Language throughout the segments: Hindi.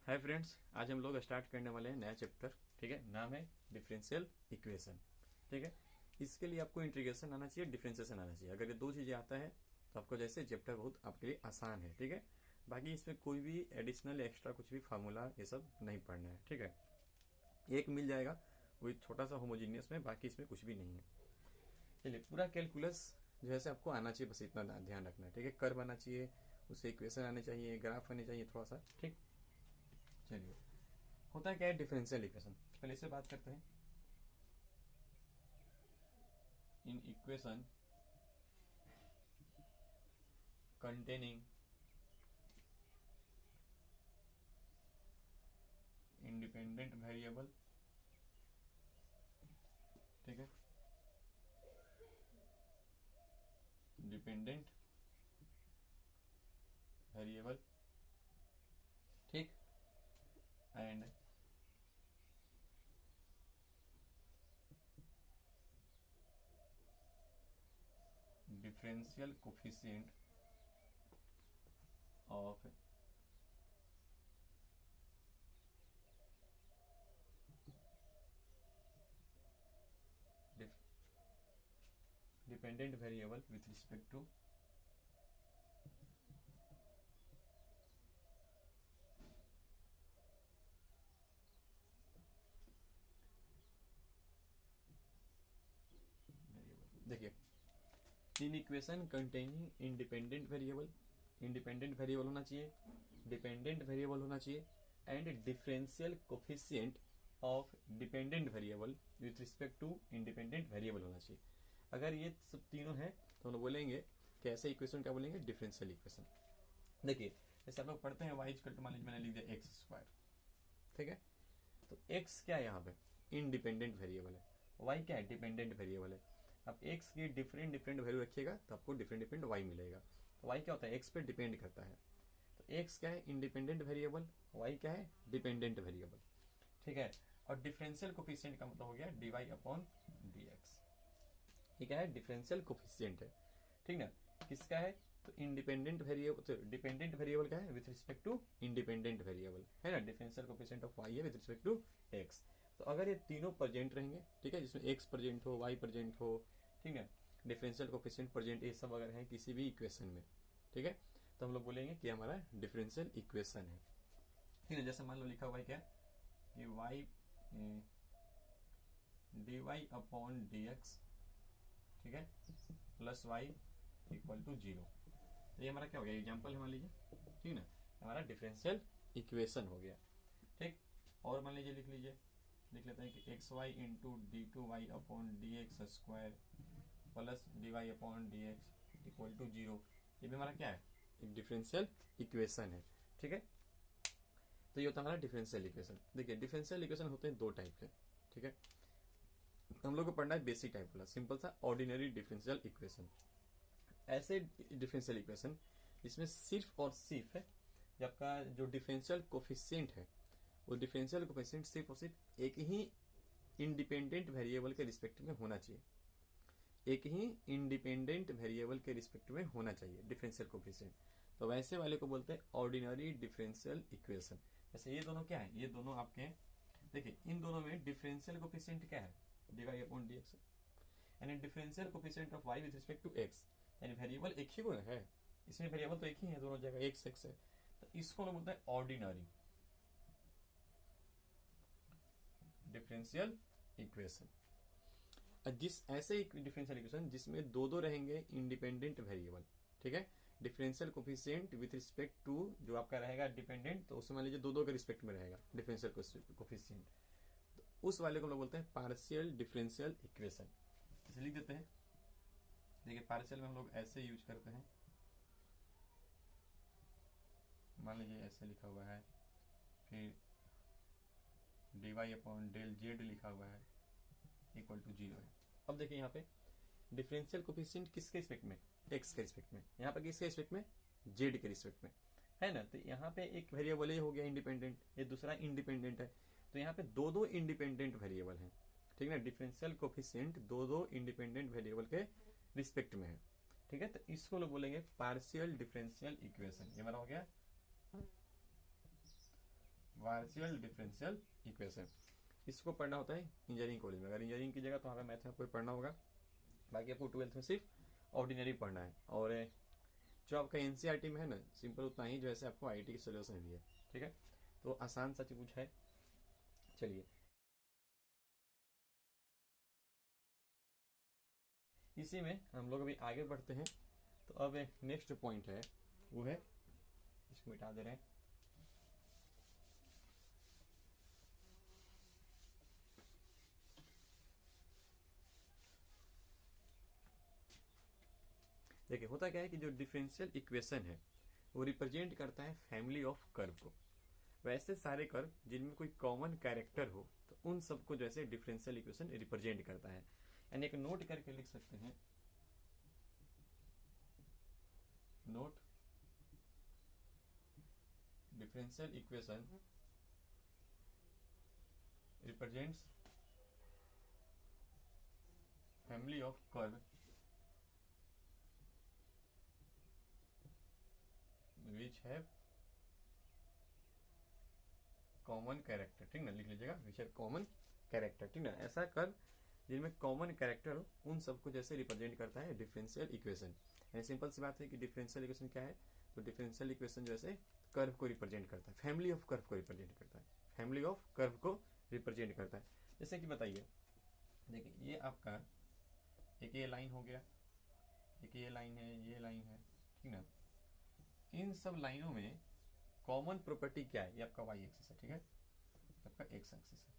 हाय फ्रेंड्स, आज हम लोग स्टार्ट करने वाले हैं नया चैप्टर। ठीक है, नाम है डिफरेंशियल इक्वेशन। ठीक है, इसके लिए आपको इंटीग्रेशन आना चाहिए, डिफरेंशिएशन आना चाहिए। अगर ये दो चीजें आता है तो आपको जैसे चैप्टर बहुत आपके लिए आसान है। ठीक है, बाकी इसमें कोई भी एडिशनल एक्स्ट्रा कुछ भी फार्मूला ये सब नहीं पढ़ना है। ठीक है, एक मिल जाएगा वही छोटा सा होमोजीनियस में, बाकी इसमें कुछ भी नहीं है। चलिए, पूरा कैलकुलस जो है आपको आना चाहिए, बस इतना ध्यान रखना है। ठीक है, कर्व आना चाहिए, उससे इक्वेशन आने चाहिए, ग्राफ आने चाहिए थोड़ा सा। ठीक, चलिए, होता क्या है डिफरेंशियल इक्वेशन, पहले इससे बात करते हैं। In equation containing independent variable, ठीक है, डिपेंडेंट वेरिएबल, ठीक, and differential coefficient of dependent variable with respect to variable. देखिए, in equation containing independent variable, independent variable होना चाहिए, डिपेंडेंट वेरिएबल होना चाहिए, and differential coefficient of dependent variable with respect to independent variable होना चाहिए। अगर ये सब तीनों है तो हम बोलेंगे कि ऐसे इक्वेशन क्या बोलेंगे, डिफरेंशियल इक्वेशन। देखिए, जैसे आप लोग पढ़ते हैं वाई इक्वल टू, मान लीजिए मैंने लिख दिया एक्स स्क्वायर। ठीक है, तो एक्स क्या है यहाँ पे, इंडिपेंडेंट वेरिएबल है। वाई क्या है, डिपेंडेंट वेरिएबल है। अब एक्स की डिफरेंट डिफरेंट वैल्यू रखिएगा तो आपको डिफरेंट डिफरेंट वाई मिलेगा। तो वाई क्या होता है, एक्स पे डिपेंड करता है। तो एक्स क्या है, इंडिपेंडेंट वेरिएबल, वाई क्या है, डिपेंडेंट वेरिएबल। ठीक है, और डिफरेंशियल कोफिशिएंट का मतलब हो गया डीवाई अपॉन डी एक्स। ये क्या है, डिफरेंशियल कोफिशिएंट है। ठीक ना, किसका है, तो इंडिपेंडेंट वेरिएबल, तो डिपेंडेंट वेरिएबल का है with respect to independent variable, है ना। डिफरेंशियल कोफिशिएंट ऑफ वाई है विथ रिस्पेक्ट टू एक्स। तो अगर ये तीनों प्रेजेंट रहेंगे, ठीक है, जिसमें एक्स प्रेजेंट हो, वाई प्रेजेंट हो, ठीक है, डिफरेंशियल कोफिशिएंट प्रेजेंट, ये सब अगर है किसी भी इक्वेशन में, ठीक है, तो हम लोग बोलेंगे कि हमारा डिफरेंशियल इक्वेशन है। ठीक है, जैसे मान लो लिखा हुआ है क्या, कि Y D Y upon D X, ठीक है, प्लस वाई इक्वल टू 0। तो ये हमारा क्या हो गया, एग्जाम्पल है मान लीजिए। ठीक ना, हमारा डिफरेंशियल इक्वेशन हो गया। ठीक, और मान लीजिए लिख लीजिए, लिख लेते हैं कि X Y into D two Y upon D x square plus D Y upon D x equal to 0। ये भी हमारा क्या है, एक डिफरेंशियल इक्वेशन है। ठीक है, तो ये होता है हमारा डिफरेंशियल इक्वेशन। देखिए, डिफरेंशियल इक्वेशन होते हैं दो टाइप के। ठीक है, हम लोग को पढ़ना है बेसिक टाइप वाला, सिंपल सा ऑर्डिनरी डिफरेंशियल इक्वेशन। ऐसे डिफरेंशियल इक्वेशन जिसमें सिर्फ और सिर्फ है, जब आपका जो डिफरेंशियल कोफिशिएंट है, वो डिफरेंशियल कोफिशिएंट सिर्फ और सिर्फ एक ही इंडिपेंडेंट वेरिएबल के रिस्पेक्ट में होना चाहिए। एक ही इंडिपेंडेंट वेरिएबल के रिस्पेक्ट में होना चाहिए डिफरेंशियल कोफिशिएंट। तो वैसे वाले को बोलते हैं ऑर्डिनरी डिफरेंशियल इक्वेशन। जैसे ये दोनों क्या है, ये दोनों आपके, देखिए इन दोनों में डिफरेंशियल कोफिशिएंट क्या है, D Y upon D X, यानी differential coefficient of Y with respect to X, यानी वेरिएबल एक ही को है, इसमें वेरिएबल तो एक ही है दोनों जगह, एक्स एक्स है। तो इसको लोग बोलते हैं ऑर्डिनरी डिफरेंशियल इक्वेशन। जिस ऐसे डिफरेंशियल इक्वेशन जिसमें दो दो रहेंगे इंडिपेंडेंट वेरिएबल, ठीक है, differential coefficient with respect to जो आपका रहेगा डिपेंडेंट, तो उसमें मान लीजिए दो दो के रिस्पेक्ट में रहेगा डिफरेंशियल कोफिशिएंट, तो उस वाले को हम लोग बोलते हैं पार्शियल डिफरेंशियल इक्वेशन। इसे लिख देते हैं। देखिए, पार्शियल में हम लोग ऐसे यूज करते हैं, मान लीजिए ऐसे लिखा हुआ है, फिर D Y upon del Z लिखा हुआ है इक्वल टू 0 है। अब देखिए यहाँ पे डिफरेंशियल कोफिशिएंट किसके रिस्पेक्ट में, एक्स के रिस्पेक्ट में, यहाँ पे किसके रिस्पेक्ट में, जेड के रिस्पेक्ट में, है ना। तो यहाँ पे एक वेरिएबल ये हो गया इंडिपेंडेंट, ये दूसरा इंडिपेंडेंट है। तो यहाँ पे दो दो इंडिपेंडेंट वेरिएबल हैं, ठीक है ना। डिफरेंशियल कोफिशिएंट दो दो इंडिपेंडेंट वेरिएबल के रिस्पेक्ट में है, ठीक है। तो इसको लोग बोलेंगे पार्शियल डिफरेंशियल इक्वेशन। ये हमारा हो गया पार्शियल डिफरेंशियल इक्वेशन। इसको पढ़ना होता है इंजीनियरिंग कॉलेज में। अगर इंजीनियरिंग की जगह तो वहाँ पे मैथ आपको पढ़ना होगा, बाकी आपको 12th में सिर्फ ऑर्डिनरी पढ़ना है। और जो आपका एनसीईआरटी में है ना, सिंपल उतना ही जैसे आपको आईटी की सोल्यूशन भी है, ठीक है। तो आसान सा कुछ है। चलिए इसी में हम लोग अभी आगे बढ़ते हैं। तो अब नेक्स्ट पॉइंट है, वो है, इसको मिटा दे रहे हैं। देखिए होता क्या है कि जो डिफरेंशियल इक्वेशन है वो रिप्रेजेंट करता है फैमिली ऑफ कर्व को। वैसे सारे कर्व जिनमें कोई कॉमन कैरेक्टर हो तो उन सबको जैसे डिफरेंशियल इक्वेशन रिप्रेजेंट करता है। यानी एक नोट करके लिख सकते हैं, note differential equation represents family of curve which have common character. ठीक ना, लिख लीजिएगा, विच हैव कॉमन कैरेक्टर। ठीक ना, ऐसा कर्व जिनमें कॉमन कैरेक्टर हो उन सबको जैसे रिप्रेजेंट करता है डिफरेंशियल इक्वेशन। यानी सिंपल सी बात है कि डिफरेंशियल इक्वेशन क्या है, तो डिफरेंशियल इक्वेशन जैसे कर्व को रिप्रेजेंट करता है, फैमिली ऑफ कर्व को रिप्रेजेंट करता है, फैमिली ऑफ कर्व को रिप्रेजेंट करता है। जैसे कि बताइए, देखिए ये आपका एक ये लाइन हो गया, एक ये लाइन है, ये लाइन है, ठीक ना। इन सब लाइनों में कॉमन प्रॉपर्टी क्या है, ये आपका वाई एक्सिस है, ठीक है, आपका एक्स एक्सिस है।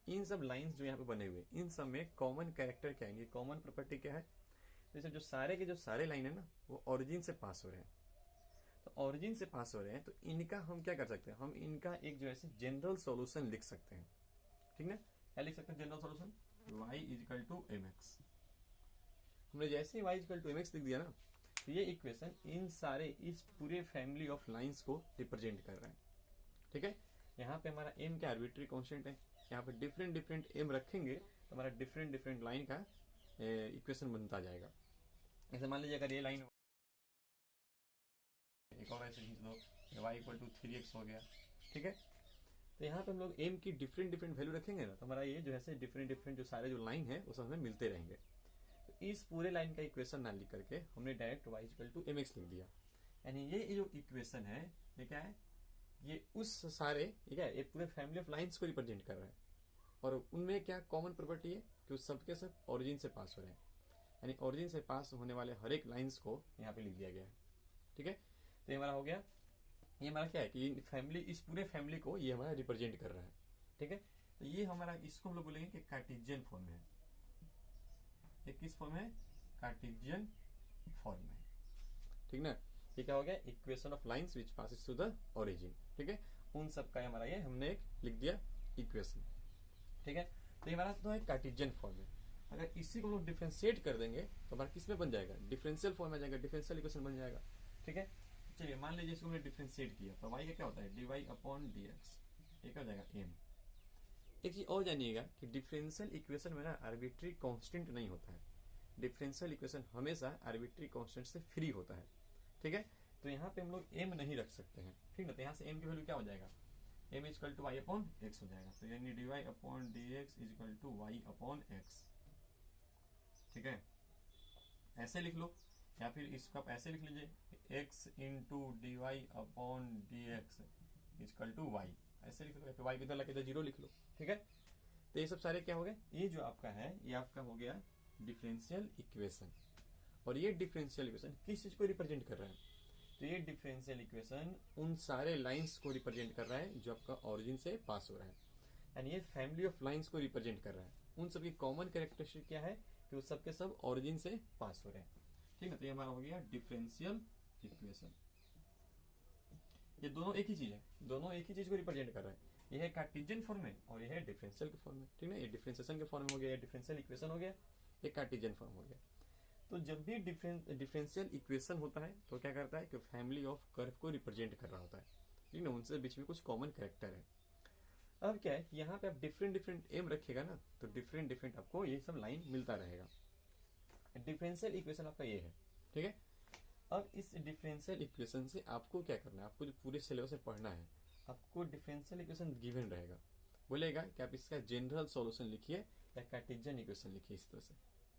इन सब लाइंस जो यहाँ पे बने हुए इन सब में कॉमन कैरेक्टर क्या है, ये कॉमन प्रॉपर्टी क्या है। जैसे जो सारे लाइन है ना वो ओरिजिन से पास हो रहे हैं, तो ओरिजिन से पास हो रहे हैं तो इनका हम क्या कर सकते हैं, हम इनका एक जो है जनरल सॉल्यूशन लिख सकते हैं। ठीक ना, क्या लिख सकते हैं general solution, y equal to M X. हमने जैसे ही y equal to M X लिख दिया ना, तो ये इक्वेशन इन सारे इस पूरे फैमिली ऑफ लाइंस को रिप्रेजेंट कर रहा है। ठीक है, यहाँ पे हमारा m क्या आर्बिट्री कांस्टेंट है, यहाँ पे डिफरेंट डिफरेंट m रखेंगे तो हमारा डिफरेंट डिफरेंट लाइन का इक्वेशन बनता जाएगा। जैसे मान लीजिए अगर ये लाइन एक और ऐसे खींच दो, y इक्वल टू 3x हो गया, ठीक है। तो यहाँ पे हम लोग m की डिफरेंट डिफरेंट वैल्यू रखेंगे ना, तो हमारा ये जो है डिफरेंट डिफरेंट जो सारे जो लाइन है वो सब हमें मिलते रहेंगे। तो इस पूरे लाइन का इक्वेशन ना लिख करके हमने direct y equal to M X लिख दिया। यानी ये जो इक्वेशन है ये क्या है, ये उस सारे ठीक है ये पूरे फैमिली ऑफ लाइंस को रिप्रेजेंट कर रहा है। और उनमें क्या कॉमन प्रॉपर्टी है कि उस सबके सब ओरिजिन से पास हो रहे हैं, यानी ओरिजिन से पास होने वाले हर एक लाइंस को यहाँ पे लिख दिया गया है। ठीक है, तो ये हमारा हो गया, ये हमारा क्या है कि फैमिली, इस पूरे फैमिली को ये हमारा रिप्रेजेंट कर रहा है। ठीक है, तो ये हमारा, इसको हम लोग बोलेंगे कि कार्टेशियन फॉर्म है। ये किस फॉर्म है, कार्टेशियन फॉर्म है। ठीक ना, ये क्या हो गया, equation of lines which passes to the origin. ठीक है, उन सब का हमारा ये हमने एक लिख दिया इक्वेशन। ठीक है, तो ये हमारा तो है कार्टेशियन फॉर्म है। अगर इसी को लोग डिफरेंशिएट कर देंगे तो हमारा किस में बन जाएगा, डिफरेंशियल फॉर्म में जाएगा, डिफरेंशियल इक्वेशन बन जाएगा। ठीक है, चलिए मान लीजिए इसको हमने डिफरेंशिएट किया तो y का क्या होता है, dy अपॉन dx, ये क्या हो जाएगा m। एक चीज और जानिएगा कि डिफरेंशियल इक्वेशन में ना आर्बिट्री कांस्टेंट नहीं होता है, डिफरेंशियल इक्वेशन हमेशा आर्बिट्री कांस्टेंट से फ्री होता है। ठीक है, तो यहाँ पे हम लोग m नहीं रख सकते हैं। ठीक है, तो यहाँ से m की वैल्यू क्या हो जाएगा, m equal to y upon x हो जाएगा। तो यानी dy upon dx equal to y upon x। ठीक है, ऐसे लिख लो, या फिर इसको आप ऐसे लिख लीजिए, x into D Y upon D X equal to Y, ऐसे लिख लो, या फिर y की तरह लगे तो जीरो लिख लो। ठीक है, तो ये सब सारे क्या हो गए, ये जो आपका है ये आपका हो गया डिफरेंशियल इक्वेशन। और ये डिफरेंशियल इक्वेशन किस चीज को रिप्रेजेंट कर रहा है, तो ये डिफरेंशियल इक्वेशन उन सारे लाइंस को रिप्रेजेंट कर रहा है जो आपका ओरिजिन से पास हो रहा है। यानी ये फैमिली ऑफ लाइंस को रिप्रेजेंट कर रहा है। उन सबकी कॉमन कैरेक्टरिस्टिक क्या है कि वो सबके सब ओरिजिन से पास हो रहे हैं। ठीक है, तो ये हमारा हो गया डिफरेंशियल इक्वेशन। ये दोनों एक ही चीज है, दोनों एक ही चीज को रिप्रेजेंट कर रहा है। ये है कार्टेशियन फॉर्म में और ये है डिफरेंशियल के फॉर्म में। ठीक है, ये डिफरेंशिएशन के फॉर्म में हो गया, डिफरेंशियल इक्वेशन हो गया, ये कार्टेशियन फॉर्म हो गया। तो जब भी डिफरेंशियल इक्वेशन होता है तो क्या करता है कि फैमिली ऑफ कर्व को रिप्रेजेंट कर रहा होता है। ठीक है, उनसे बीच में कुछ कॉमन कैरेक्टर है। अब क्या है कि यहाँ पे आप डिफरेंट डिफरेंट एम रखिएगा ना, तो डिफरेंट डिफरेंट आपको ये सब लाइन मिलता रहेगा। डिफरेंशियल इक्वेशन आपका ये है। ठीक है, अब इस डिफरेंशियल इक्वेशन से आपको क्या करना है, आपको जो पूरे सिलेबस में पढ़ना है, आपको डिफरेंशियल इक्वेशन गिवन रहेगा, बोलेगा कि आप इसका जनरल सॉल्यूशन लिखिए या कार्टेशियन इक्वेशन लिखिए इस तरह से,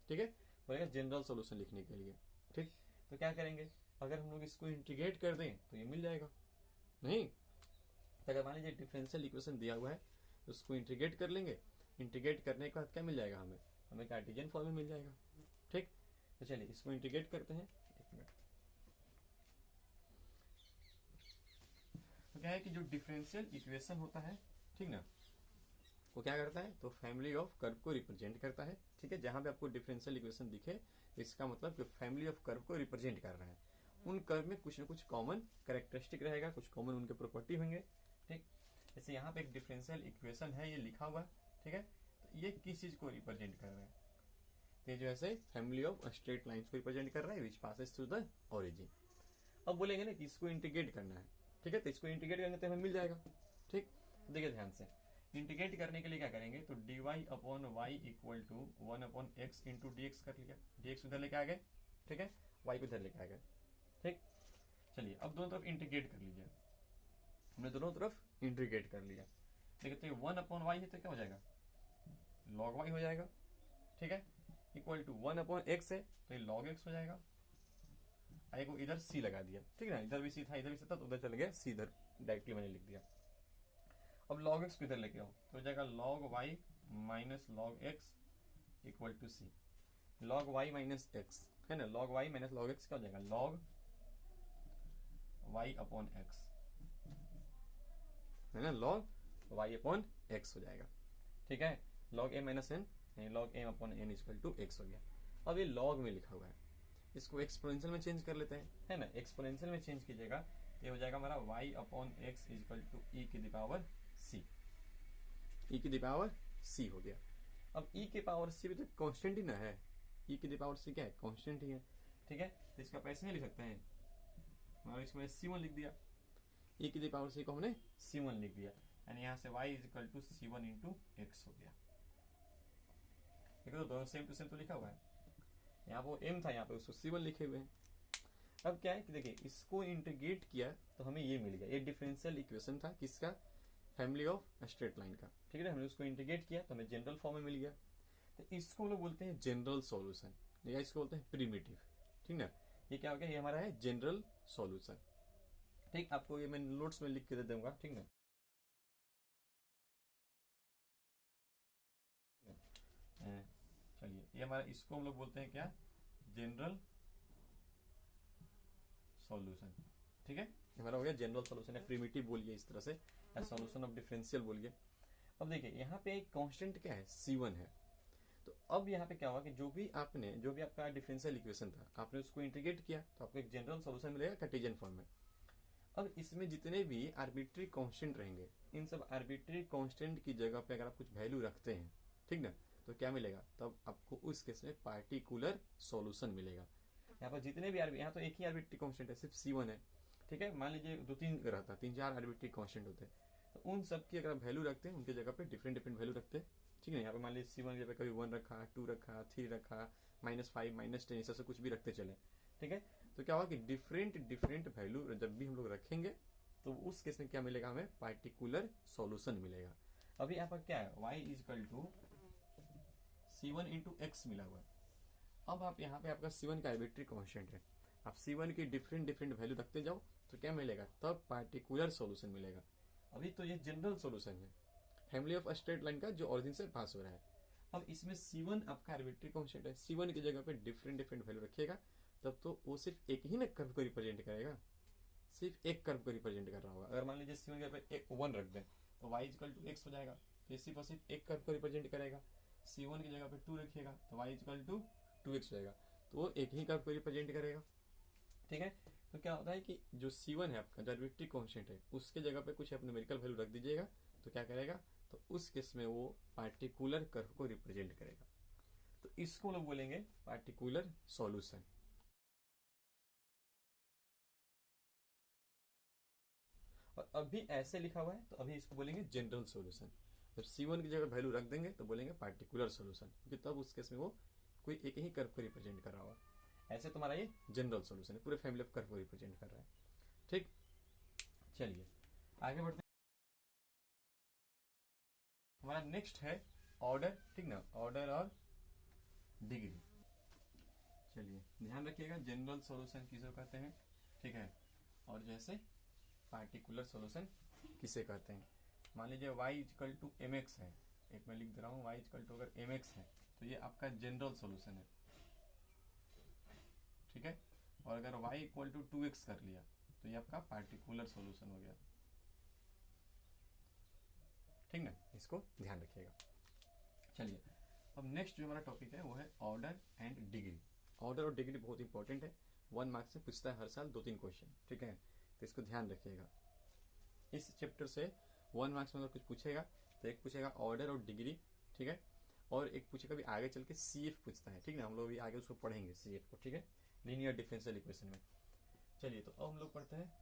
ठीक है, बोलेगा जनरल सॉल्यूशन लिखने के लिए। ठीक, तो क्या करेंगे, अगर हम लोग इसको इंटीग्रेट कर दें तो ये मिल जाएगा, नहीं तो अगर मान लीजिए डिफरेंशियल इक्वेशन दिया हुआ है तो उसको इंटीग्रेट कर लेंगे, इंटीग्रेट करने के बाद क्या मिल जाएगा, हमें कार्टेशियन फॉर्म में मिल जाएगा। ठीक, तो चलिए इसको इंटीग्रेट करते हैं। एक मिनट, तो क्या है कि जो डिफरेंशियल इक्वेशन होता है, ठीक ना, वो क्या करता है, तो फैमिली ऑफ कर्व को रिप्रेजेंट करता है। ठीक है, जहां पे आपको डिफरेंशियल इक्वेशन दिखे इसका मतलब कि फैमिली ऑफ कर्व को रिप्रेजेंट कर रहा है। उन कर्व में कुछ ना कुछ कॉमन कैरेक्टरिस्टिक रहेगा, कुछ कॉमन उनके प्रॉपर्टी होंगे। ठीक, जैसे यहाँ पे एक डिफरेंशियल इक्वेशन है, ये लिखा हुआ, ठीक है, तो ये किस चीज को रिप्रेजेंट कर रहा है, तो ये जो है फैमिली ऑफ स्ट्रेट लाइंस को रिप्रेजेंट कर रहा है विच पासेस थ्रू द ओरिजिन। अब बोलेंगे ना कि इसको इंटीग्रेट करना है, ठीक है, तो इसको इंटीग्रेट करेंगे तो हमें मिल जाएगा। ठीक, देखिए ध्यान से, इंटीग्रेट करने के लिए क्या करेंगे, तो dy upon Y equal to 1 upon X into D X कर लिया, dx उधर लेके आ गए, ठीक है, y को इधर लेके आ गए। ठीक, चलिए अब दोनों तरफ इंटीग्रेट कर लीजिए, हमने दोनों तरफ इंटीग्रेट कर लिया। देखिए तो ये 1 अपॉन वाई है तो क्या हो जाएगा, log y हो जाएगा, ठीक है, इक्वल टू 1 अपॉन एक्स है तो ये log x हो जाएगा। आई को इधर c लगा दिया, ठीक है ना, इधर भी c था, इधर भी c था, तो उधर चल गया c, इधर डायरेक्टली मैंने लिख दिया। अब log x को इधर लेके आओ तो हो जाएगा log y minus log x equal to c। log y minus x है ना, log y minus log x क्या हो जाएगा, log y अपॉन x है ना, log y अपॉन x हो जाएगा। ठीक है, log a minus n log m upon n equal to x हो गया। अब ये log में लिखा हुआ है, इसको एक्सपोनेंशियल में चेंज कर लेते हैं, है ना, एक्सपोनेंशियल में चेंज कीजिएगा ये हो जाएगा हमारा y upon x equal to e की पावर c, e की पावर c हो गया। अब e के पावर c भी तो कांस्टेंट ही ना है, e की पावर c क्या है, कांस्टेंट ही है। ठीक है, तो इसका पैसे नहीं लिख सकते हैं, हमारा इसमें c1 लिख दिया, e की पावर c को हमने c1 लिख दिया, यानी यहाँ से y is equal to c1 into X हो गया। देखो तो दोनों सेम टू सेम तो लिखा हुआ है, यहाँ वो m था, यहाँ पे उसको c1 लिखे हुए हैं। अब क्या है कि देखिए इसको इंटीग्रेट किया तो हमें ये मिल गया, ये डिफरेंशियल इक्वेशन था किसका, फैमिली ऑफ स्ट्रेट लाइन का। ठीक है, हमने उसको इंटीग्रेट किया तो हमें जनरल फॉर्म में मिल गया, तो इसको हम लोग बोलते हैं जनरल सॉल्यूशन, या इसको बोलते हैं प्रिमिटिव। ठीक ना, ये क्या हो गया, ये हमारा है जनरल सॉल्यूशन। ठीक, आपको ये मैं नोट्स में लिख के दे दूंगा, ठीक ना। चलिए ये हमारा, इसको हम लोग बोलते हैं क्या, जनरल सॉल्यूशन। ठीक है, हमारा हो गया जनरल सॉल्यूशन, या प्रिमिटिव बोलिए इस तरह से, या सॉल्यूशन ऑफ डिफरेंशियल बोलिए। अब देखिए यहाँ पे एक कांस्टेंट क्या है, c1 है, तो अब यहाँ पे क्या हुआ कि जो भी आपका डिफरेंशियल इक्वेशन था आपने उसको इंटीग्रेट किया तो आपको एक जनरल सॉल्यूशन मिलेगा कार्टेशियन फॉर्म में। अब इसमें जितने भी आर्बिट्री कांस्टेंट रहेंगे, इन सब आर्बिट्री कांस्टेंट की जगह पे अगर आप कुछ वैल्यू रखते हैं, ठीक ना, तो क्या मिलेगा, तब आपको उस केस में पार्टिकुलर सॉल्यूशन मिलेगा। यहाँ पर जितने भी यहाँ तो एक ही आर्बिट्री कांस्टेंट है, सिर्फ c1 है। ठीक है, मान लीजिए 2-3 रहता, 3-4 आर्बिट्री कांस्टेंट होते हैं, तो उन सब की अगर वैल्यू रखते हैं उनकी जगह पे डिफरेंट वैल्यू रखते हैं। ठीक है, यहाँ पे मान लीजिए c1 की जगह कभी 1 रखा, 2 रखा, 3 रखा, -5 -10 इस तरह से कुछ भी रखते चले। ठीक है, तो क्या होगा कि डिफरेंट वैल्यू जब भी हम लोग रखेंगे तो उस केस में क्या मिलेगा, हमें पार्टिकुलर सॉल्यूशन मिलेगा। अभी यहाँ पर क्या है, y is equal to c1 into X मिला हुआ है। अब आप यहाँ पे आपका c1 का आर्बिट्री कांस्टेंट है, आप c1 की डिफरेंट वैल्यू रखते जाओ तो क्या मिलेगा, तब पार्टिकुलर सॉल्यूशन मिलेगा। अभी तो ये जनरल सॉल्यूशन है, फैमिली ऑफ स्ट्रेट लाइन का जो ओरिजिन से पास हो रहा है। अब इसमें c1 आपका आर्बिट्री कांस्टेंट है, c1 की जगह पे डिफरेंट वैल्यू रखिएगा तब तो वो सिर्फ एक ही ना कर्व को रिप्रेजेंट करेगा, सिर्फ एक कर्व को रिप्रेजेंट कर रहा होगा। अगर मान लीजिए c1 की जगह पे 1 रख दें तो y इक्वल टू x हो जाएगा, तो सिर्फ एक कर्व को रिप्रेजेंट करेगा। c1 की जगह पे 2 रखिएगा तो y इक्वल टू 2x हो जाएगा, तो वो एक ही कर्व को रिप्रेजेंट करेगा। ठीक है, तो क्या होता है कि जो c1 है आपका, जो आर्बिट्री कांस्टेंट है, उसके जगह पे कुछ आप न्यूमेरिकल वैल्यू रख दीजिएगा तो क्या करेगा, तो उस केस में वो पार्टिकुलर कर्व को रिप्रेजेंट करेगा, तो इसको लोग बोलेंगे पार्टिकुलर सॉल्यूशन। और अभी ऐसे लिखा हुआ है तो अभी इसको बोलेंगे जनरल सॉल्यूशन। जब c1 की जगह वैल्यू रख देंगे तो बोलेंगे पार्टिकुलर सॉल्यूशन, क्योंकि तब उस केस में वो कोई एक ही कर्व को रिप्रेजेंट कर रहा होगा। ऐसे तुम्हारा ये जनरल सॉल्यूशन है, पूरे फैमिली ऑफ कर्व को रिप्रेजेंट कर रहा है। ठीक, चलिए आगे बढ़ते हैं। हमारा नेक्स्ट है ऑर्डर, ठीक ना, ऑर्डर और डिग्री। चलिए ध्यान रखिएगा, जनरल सॉल्यूशन किसे कहते हैं, ठीक है, और जैसे पार्टिकुलर सॉल्यूशन किसे कहते हैं। मान लीजिए y equal to M X है, एक मैं लिख दे रहा हूँ, y इक्वल टू अगर एम एक्स है तो ये आपका जनरल सॉल्यूशन है, ठीक है, और अगर y इक्वल टू 2x कर लिया तो ये आपका पार्टिकुलर सॉल्यूशन हो गया, ठीक ना, इसको ध्यान रखिएगा। चलिए अब नेक्स्ट जो हमारा टॉपिक है वो है ऑर्डर एंड डिग्री। ऑर्डर और डिग्री बहुत इंपॉर्टेंट है, 1 मार्क से पूछता है हर साल 2-3 क्वेश्चन, ठीक है, तो इसको ध्यान रखिएगा। इस चैप्टर से 1 मार्क्स में अगर कुछ पूछेगा तो एक पूछेगा ऑर्डर और डिग्री, ठीक है, और एक पूछेगा भी आगे चल के CF पूछता है, ठीक ना, हम लोग भी आगे उसको पढ़ेंगे CF को, ठीक है, लीनियर डिफरेंशियल इक्वेशन में। चलिए तो अब हम लोग पढ़ते हैं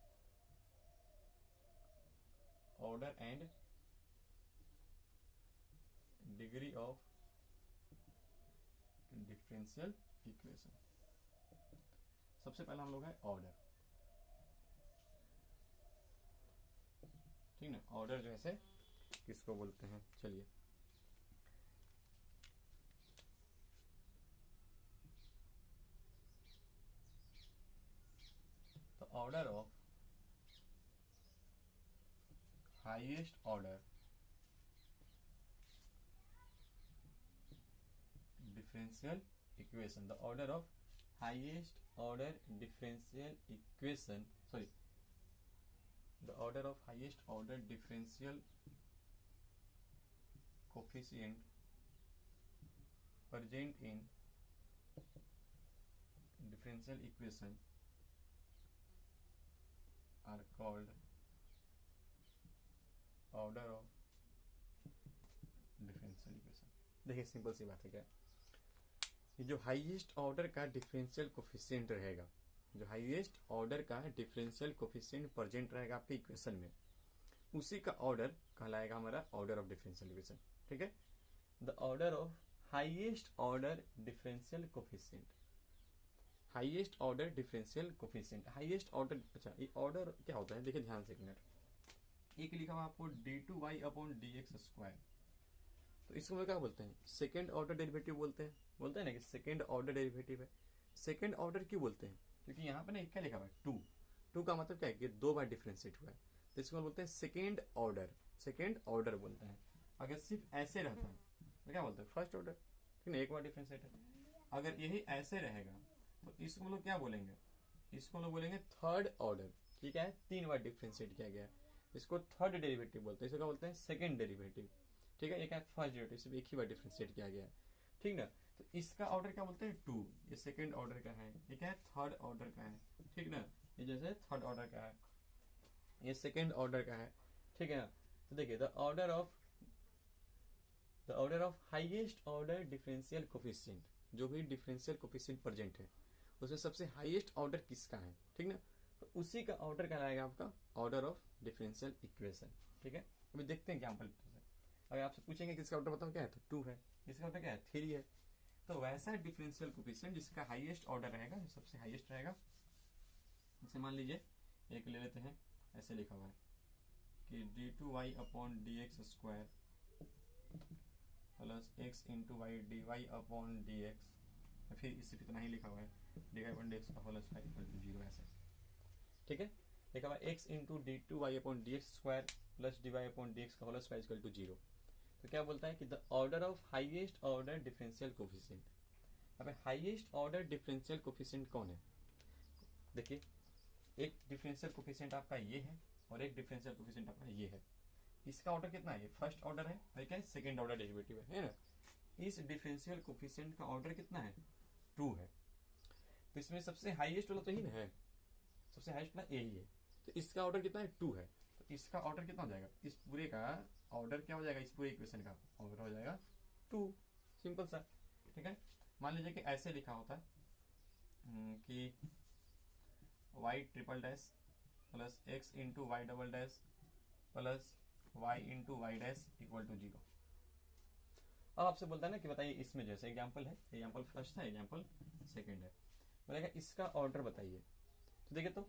order and degree of differential equation. सबसे पहला हम लोग है ऑर्डर, ठीक ना, ऑर्डर जैसे किसको बोलते हैं, चलिए तो order of highest order differential equation, the order of highest order differential equation, sorry, the order of highest order differential coefficient present in differential equation are called order of differential equation। देखिए सिंपल सी बात है क्या, ये जो हाईएस्ट ऑर्डर का डिफरेंशियल कोफिशिएंट रहेगा, जो हाईएस्ट ऑर्डर का डिफरेंशियल कोफिशिएंट प्रेजेंट रहेगा आपके इक्वेशन में, उसी का ऑर्डर कहलाएगा हमारा ऑर्डर ऑफ डिफरेंशियल इक्वेशन, ठीक है। The order of highest order differential coefficient, highest order differential coefficient, highest order, अच्छा ये ऑर्डर क्या होता है, देखिए ध्यान से एक मिनट, एक लिखा हुआ आपको d2y अपॉन dx स्क्वायर, तो इसको हम क्या बोलते हैं, सेकेंड ऑर्डर डेरिवेटिव बोलते हैं ना कि सेकेंड ऑर्डर डेरिवेटिव है। सेकेंड ऑर्डर क्यों बोलते हैं, क्योंकि यहाँ पे ना क्या लिखा हुआ है 2 का मतलब क्या है कि 2 बार डिफरेंशिएट हुआ है, तो इसको बोलते हैं सेकेंड ऑर्डर, सेकेंड ऑर्डर बोलते हैं। अगर सिर्फ ऐसे रहता है तो क्या बोलते हैं, फर्स्ट ऑर्डर, ठीक है, एक बार डिफरेंशिएट है। अगर यही ऐसे रहेगा तो इसको हम लोग क्या बोलेंगे, इसको हम लोग बोलेंगे थर्ड ऑर्डर, ठीक है, 3 बार डिफरेंशिएट किया गया है, इसको थर्ड डेरिवेटिव बोलते हैं, इसको क्या बोलते हैं, सेकेंड डेरिवेटिव, ठीक है, एक है फर्स्ट डेरिवेटिव, सिर्फ एक ही बार डिफरेंशिएट किया गया है, ठीक ना, तो इसका ऑर्डर क्या बोलते हैं 2, ये सेकेंड ऑर्डर का है, ये क्या है थर्ड ऑर्डर का है, ठीक ना, ये जैसे थर्ड ऑर्डर का है, ये सेकेंड ऑर्डर का है, ठीक है ना। तो देखिए the order of highest order differential coefficient, जो भी डिफरेंशियल कोफिशिएंट प्रेजेंट है उसमें सबसे हाईएस्ट ऑर्डर किसका है, ठीक ना, तो उसी का ऑर्डर कहलाएगा आपका ऑर्डर ऑफ डिफरेंशियल इक्वेशन, ठीक है। अभी देखते हैं एग्जांपल से, अगर आपसे पूछेंगे किसका ऑर्डर बताओ क्या है, तो 2 है, इसका ऑर्डर क्या है 3 है, तो वैसा डिफरेंशियल कोफिशिएंट जिसका हाईएस्ट ऑर्डर रहेगा, सबसे हाईएस्ट रहेगा, जैसे मान लीजिए एक ले लेते हैं, ऐसे लिखा हुआ है कि d2y upon dx square plus x into Y dy upon dx, फिर इससे इतना ही लिखा हुआ है dy अपॉन dx का होल स्क्वायर इक्वल टू 0, ऐसे, ठीक है, लिखा हुआ है x into d2y upon dx square plus dy upon dx का होल स्क्वायर इक्वल टू 0। तो क्या बोलता है कि the order of highest order differential coefficient, अब हाईएस्ट ऑर्डर डिफरेंशियल कोफिशिएंट कौन है, देखिए एक डिफरेंशियल कोफिशिएंट आपका ये है और एक डिफरेंशियल कोफिशिएंट आपका ये है, इसका ऑर्डर कितना है, ये फर्स्ट ऑर्डर है और क्या है सेकंड ऑर्डर डेरिवेटिव है ना। इस डिफरेंशियल कोफिशिएंट का ऑर्डर कितना है 2 है, तो इसमें सबसे हाईएस्ट वाला तो ही ना है, सबसे हाईएस्ट वाला यही है, तो इसका ऑर्डर कितना है 2 है, तो इसका ऑर्डर कितना हो जाएगा, इस पूरे का ऑर्डर क्या हो जाएगा, इस पूरे इक्वेशन का ऑर्डर हो जाएगा 2, सिंपल सा, ठीक है। मान लीजिए कि ऐसे लिखा होता है कि y triple dash plus x into Y double dash plus y into Y dash equal to 0। अब आपसे बोलता है ना कि बताइए इसमें जैसे एग्जाम्पल है, एग्जाम्पल फर्स्ट है, एग्जाम्पल सेकेंड है, बोलेगा इसका ऑर्डर बताइए, तो देखिए तो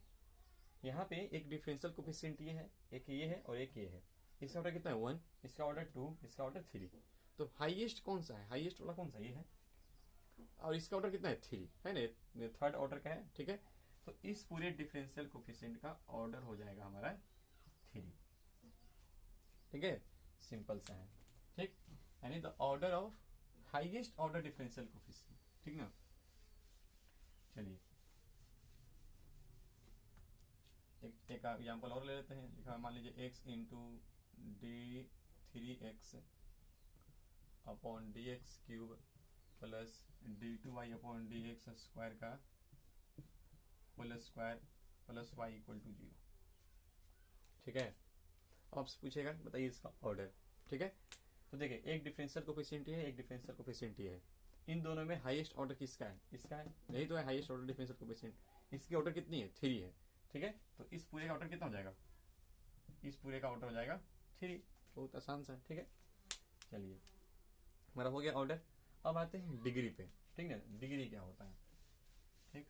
यहाँ पे एक डिफरेंशियल कोफिशिएंट ये है, एक ये है और एक ये है, इसका ऑर्डर कितना है 1, इसका ऑर्डर 2, इसका ऑर्डर 3। तो हाईएस्ट कौन सा है, हाईएस्ट वाला कौन सा, ये है। और इसका ऑर्डर कितना है 3 है ना, थर्ड ऑर्डर का है, ठीक है। तो इस पूरे डिफरेंशियल कोफिशिएंट का ऑर्डर हो जाएगा हमारा 3, ठीक है, सिंपल सा है, ठीक। यानी the order of highest order differential coefficient, ठीक ना। चलिए एक एग्जाम्पल और ले लेते हैं। लिखा मान लीजिए x into d3x upon dx cube plus d2y upon dx square का whole square plus y equal to 0, ठीक है। अब आपसे पूछेगा बताइए इसका ऑर्डर, ठीक है। तो देखिए एक डिफरेंशियल कोफिशिएंट है, एक डिफरेंशियल कोफिशिएंट है। इन दोनों में हाईएस्ट ऑर्डर किसका है, इसका है, यही तो है हाईएस्ट ऑर्डर डिफरेंशियल कोफिशिएंट। इसकी ऑर्डर कितनी है 3 है, ठीक है। तो इस पूरे का ऑर्डर कितना हो जाएगा, इस पूरे का ऑर्डर हो जाएगा 3, बहुत आसान सा है, ठीक है। चलिए हमारा हो गया ऑर्डर। अब आते हैं डिग्री पे, ठीक है। डिग्री क्या होता है, ठीक।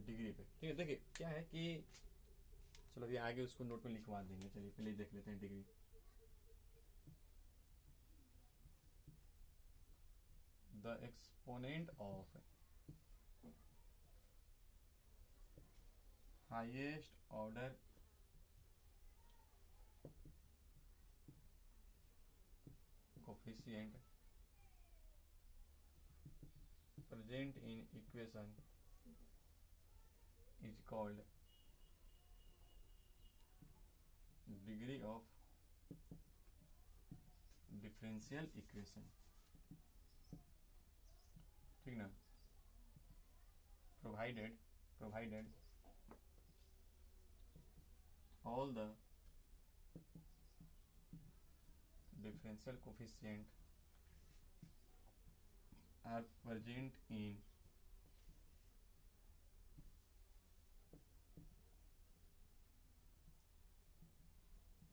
डिग्री पे, ठीक है। देखिए क्या है कि चलो अभी आगे उसको नोट में लिखवा देंगे। चलिए पहले देख लेते हैं degree. The exponent of highest order coefficient present in equation is called degree of differential equation, ठीक ना। provided all the differential coefficient are present in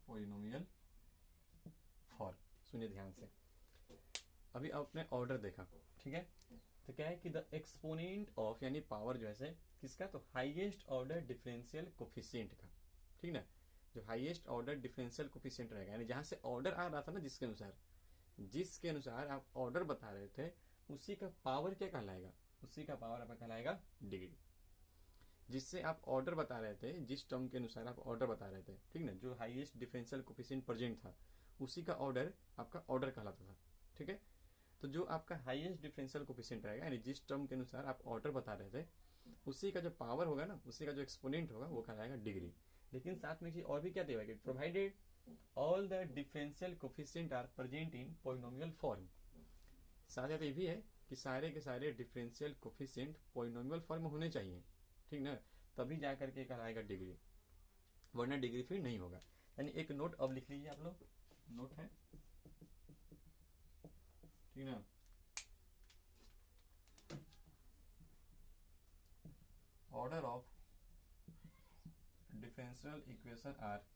polynomial form। सुनिए ध्यान से, अभी आपने ऑर्डर देखा, ठीक है। तो क्या है कि द एक्सपोनेंट ऑफ यानी पावर जो है किसका, तो हाईएस्ट ऑर्डर डिफरेंशियल कोफिशिएंट का, ठीक ना। जो हाईएस्ट ऑर्डर डिफरेंशियल कोफिशिएंट रहेगा, यानी जहां से ऑर्डर आ रहा था ना, जिसके अनुसार आप ऑर्डर बता रहे थे, उसी का पावर क्या कहलाएगा, उसी का पावर आपका कहलाएगा डिग्री। जिससे आप ऑर्डर बता रहे थे, जिस टर्म के अनुसार आप ऑर्डर बता रहे थे, ठीक ना, जो हाईएस्ट डिफरेंशियल कोफिशिएंट प्रेजेंट था, उसी का ऑर्डर आपका ऑर्डर कहलाता था, ठीक है। तो जो आपका हाईएस्ट डिफरेंशियल कोफिशिएंट रहेगा, यानी जिस टर्म के अनुसार आप ऑर्डर बता रहे थे, उसी का जो पावर होगा ना, उसी का जो एक्सपोनेंट होगा, वो कहलाएगा डिग्री। लेकिन साथ में और भी क्या देगा, provided all the differential coefficient are present in polynomial form. साथ ही ये भी है कि सारे के सारे डिफरेंशियल कोफिशिएंट पॉलिनोमियल फॉर्म में होने चाहिए, ठीक ना, तभी जाकर के कहलाएगा डिग्री, वरना डिग्री फिर नहीं होगा। यानी एक नोट अब लिख लीजिए आप लोग, नोट है, ठीक ना। Order of differential equation are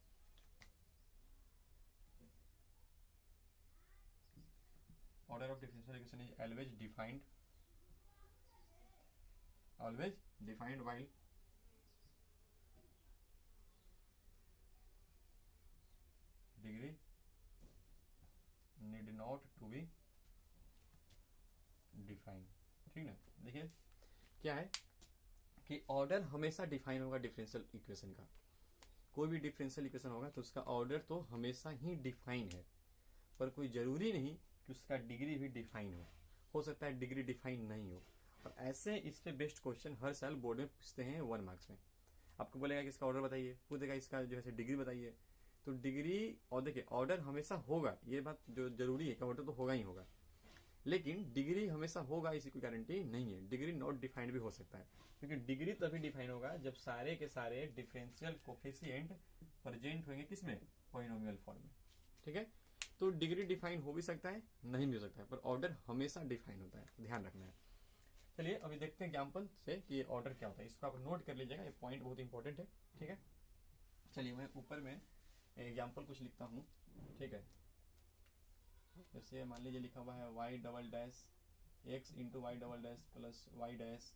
order of differential equation is always defined while degree need not to be defined, ठीक ना। देखिए क्या है कि ऑर्डर हमेशा डिफाइन होगा डिफरेंशियल इक्वेशन का। कोई भी डिफरेंशियल इक्वेशन होगा तो उसका ऑर्डर तो हमेशा ही डिफाइन है, पर कोई जरूरी नहीं कि उसका डिग्री भी डिफाइन हो सकता है डिग्री डिफाइन नहीं हो। और ऐसे इस पे बेस्ट क्वेश्चन हर साल बोर्ड में पूछते हैं 1 मार्क्स में। आपको बोलेगा कि इसका ऑर्डर बताइए, पूछेगा इसका जो है डिग्री बताइए। तो डिग्री और देखिए ऑर्डर हमेशा होगा, ये बात जो जरूरी है कि ऑर्डर तो होगा ही होगा, लेकिन डिग्री हमेशा होगा इसी कोई गारंटी नहीं है। डिग्री नॉट डिफाइंड भी हो सकता है, क्योंकि डिग्री तभी डिफाइन होगा जब सारे के सारे डिफरेंशियल कोफिशिएंट प्रेजेंट होंगे किसमें, पॉलिनोमियल फॉर्म में, ठीक है। तो डिग्री डिफाइन हो भी सकता है, नहीं भी हो सकता है, पर ऑर्डर हमेशा डिफाइन होता है, ध्यान रखना है। चलिए अभी देखते हैं एग्जाम्पल से कि ऑर्डर क्या होता है। इसको आप नोट कर लीजिएगा, ये पॉइंट बहुत इंपॉर्टेंट है, ठीक है। चलिए मैं ऊपर में एग्जाम्पल कुछ लिखता हूँ, ठीक है। जैसे मान लीजिए लिखा हुआ है y double dash X into Y double dash plus Y dash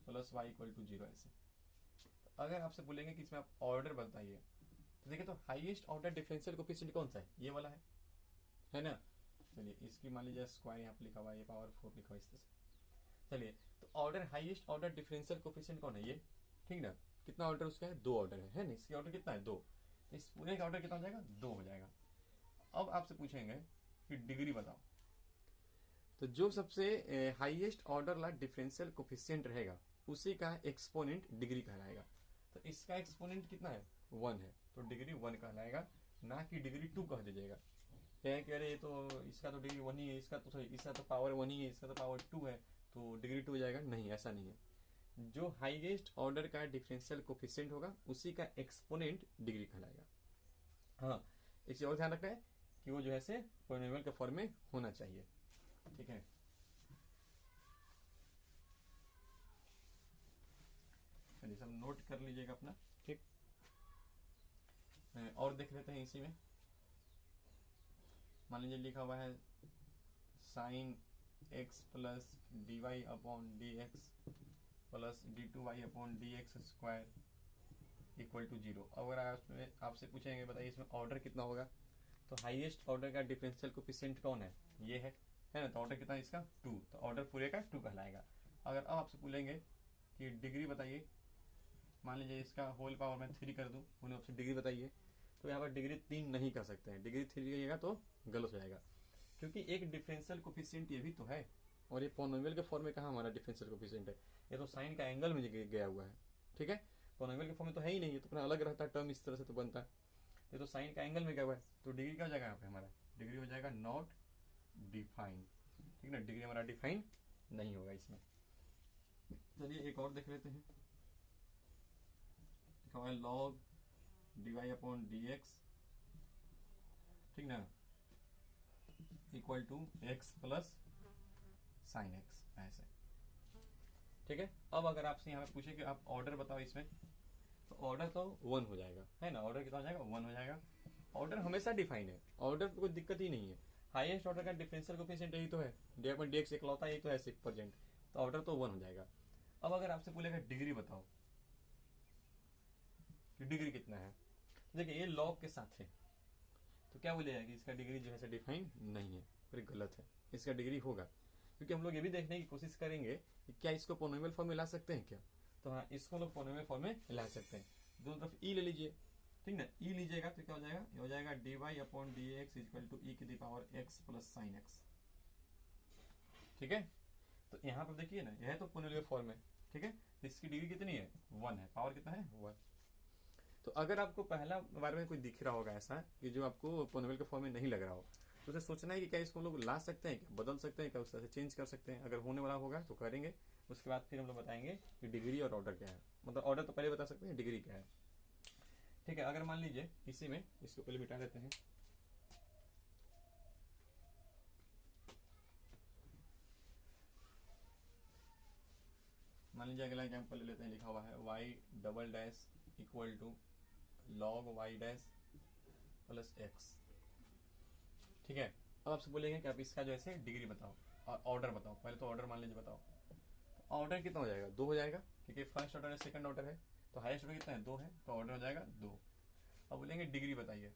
plus Y equal to 0 ऐसे। अगर आपसे बोलेंगे कि इसमें आप ऑर्डर बताइए, तो देखिए तो हाईएस्ट ऑर्डर डिफरेंशियल कोएफिशिएंट कौन सा है, ये वाला है ना। चलिए इसकी मान लीजिए स्क्वायर यहाँ पे लिखा हुआ है, ये पावर 4 लिखा हुआ है इस तरह से। चलिए तो order highest order differential coefficient कौन है, ये, ठीक ना। कितना ऑर्डर उसका है, 2 ऑर्डर है ना। इसकी ऑर्डर कितना है, 2, तो इस पूरे का ऑर्डर कितना हो जाएगा, 2 हो जाएगा। अब आपसे पूछेंगे कि डिग्री बताओ, तो जो सबसे हाईएस्ट ऑर्डर वाला डिफरेंशियल कोएफिशिएंट रहेगा उसी का एक्सपोनेंट डिग्री कहलाएगा। तो इसका एक्सपोनेंट कितना है, 1 है, तो डिग्री 1 कहलाएगा, ना कि डिग्री 2 कह दीजिएगा। क्या कह रहे, ये तो इसका तो डिग्री 1 ही है, इसका तो सॉरी इसका तो पावर 1 ही है, इसका तो पावर 2 है, तो डिग्री 2 हो जाएगा। नहीं, ऐसा नहीं है। जो हाईएस्ट ऑर्डर का डिफरेंशियल कोएफिशिएंट होगा उसी का एक्सपोनेंट डिग्री कहलाएगा। हाँ, एक चीज और ध्यान रखना है कि वो जो है से पॉलिनोमियल के फॉर्म में होना चाहिए, ठीक है। चलिए सब नोट कर लीजिएगा अपना, ठीक। और देख लेते हैं इसी में। मान लीजिए लिखा हुआ है sine x plus D Y upon D x plus D two Y upon D x square equal to 0। अगर आपसे पूछेंगे बताइए इसमें ऑर्डर कितना होगा, तो हाईएस्ट ऑर्डर का डिफरेंशियल कोएफिशिएंट कौन है, ये है ना। तो ऑर्डर कितना है इसका, 2, तो ऑर्डर पूरे का 2 कहलाएगा। अगर अब आपसे पूछेंगे कि डिग्री बताइए, मान लीजिए इसका होल पावर मैं 3 कर दूं, उन्हें आपसे डिग्री बताइए, तो यहाँ पर डिग्री 3 नहीं कर सकते हैं। डिग्री 3 कहिएगा तो गलत हो जाएगा, क्योंकि एक डिफरेंशियल कोएफिशिएंट ये भी तो है, और ये पॉलिनोमियल के फॉर्म में कहाँ हमारा डिफरेंशियल कोएफिशिएंट है, ये तो साइन का एंगल में गया हुआ है, ठीक है। पॉलिनोमियल के फॉर्म में तो है ही नहीं, ये तो अपना अलग रहता है टर्म, इस तरह से तो बनता है। ये तो साइन का एंगल में गया हुआ है, तो डिग्री क्या हो जाएगा यहाँ पे हमारा, डिग्री हो जाएगा नॉट डिफाइंड, ठीक ना। डिग्री हमारा डिफाइन नहीं होगा इसमें। चलिए एक और देख लेते हैं। लिखा हुआ है log D Y upon D X, ठीक ना, equal to X plus sine X, ऐसे, ठीक है। अब अगर आपसे यहाँ पे पूछे कि आप ऑर्डर बताओ इसमें, तो ऑर्डर तो 1 हो जाएगा, है ना। ऑर्डर कितना हो जाएगा, 1 हो जाएगा। ऑर्डर हमेशा डिफाइन है, ऑर्डर कोई दिक्कत ही नहीं है। हाईएस्ट ऑर्डर का डिफरेंशियल कोएफिशिएंट यही तो है, डी अपॉन डी एक्स इकलौता यही तो है 6%, तो ऑर्डर तो 1 हो जाएगा। अब अगर आपसे बोलेगा डिग्री बताओ कि डिग्री कितना है, देखिए ये लॉग के साथ है, तो क्या बोलेगा कि इसका डिग्री जो है डिफाइन नहीं है, फिर गलत है, इसका डिग्री होगा। क्योंकि हम लोग ये भी देखने की कोशिश करेंगे कि क्या इसको पॉलिनोमियल फॉर्म में ला सकते हैं क्या, तो हाँ इसको लोग पॉलिनोमियल फॉर्म में ला सकते हैं। दोनों तरफ ई ले लीजिए, ठीक ना। ई लीजिएगा तो क्या हो जाएगा, ये हो जाएगा D Y upon D x equal to E की the power X plus sine X, ठीक है। तो यहाँ पर देखिए ना, यह तो पॉलिनोमियल फॉर्म है, ठीक है। तो इसकी डिग्री कितनी है, 1 है, पावर कितना है, 1। तो अगर आपको पहला बार में कोई दिख रहा होगा ऐसा कि जो आपको पॉलिनोमियल के फॉर्म में नहीं लग रहा हो, तो उसे सोचना है कि क्या इसको लोग ला सकते हैं, क्या बदल सकते हैं, क्या उस तरह से चेंज कर सकते हैं। अगर होने वाला होगा तो करेंगे, उसके बाद फिर हम लोग बताएंगे कि डिग्री और ऑर्डर क्या है। मतलब ऑर्डर तो पहले बता सकते हैं, डिग्री क्या है, ठीक है। अगर मान लीजिए इसी में इसको पहले मिटा देते हैं। मान लीजिए अगला एग्जाम्पल ले लेते हैं। लिखा हुआ है Y double dash equal to log Y dash plus X, ठीक है। अब आपसे बोलेंगे कि आप इसका जो है डिग्री बताओ और ऑर्डर बताओ। पहले तो ऑर्डर मान लीजिए बताओ, तो ऑर्डर कितना हो जाएगा, 2 हो जाएगा, क्योंकि फर्स्ट ऑर्डर है सेकंड ऑर्डर है, तो हाईएस्ट ऑर्डर कितना है, 2 है, तो ऑर्डर हो जाएगा 2। अब बोलेंगे डिग्री बताइए,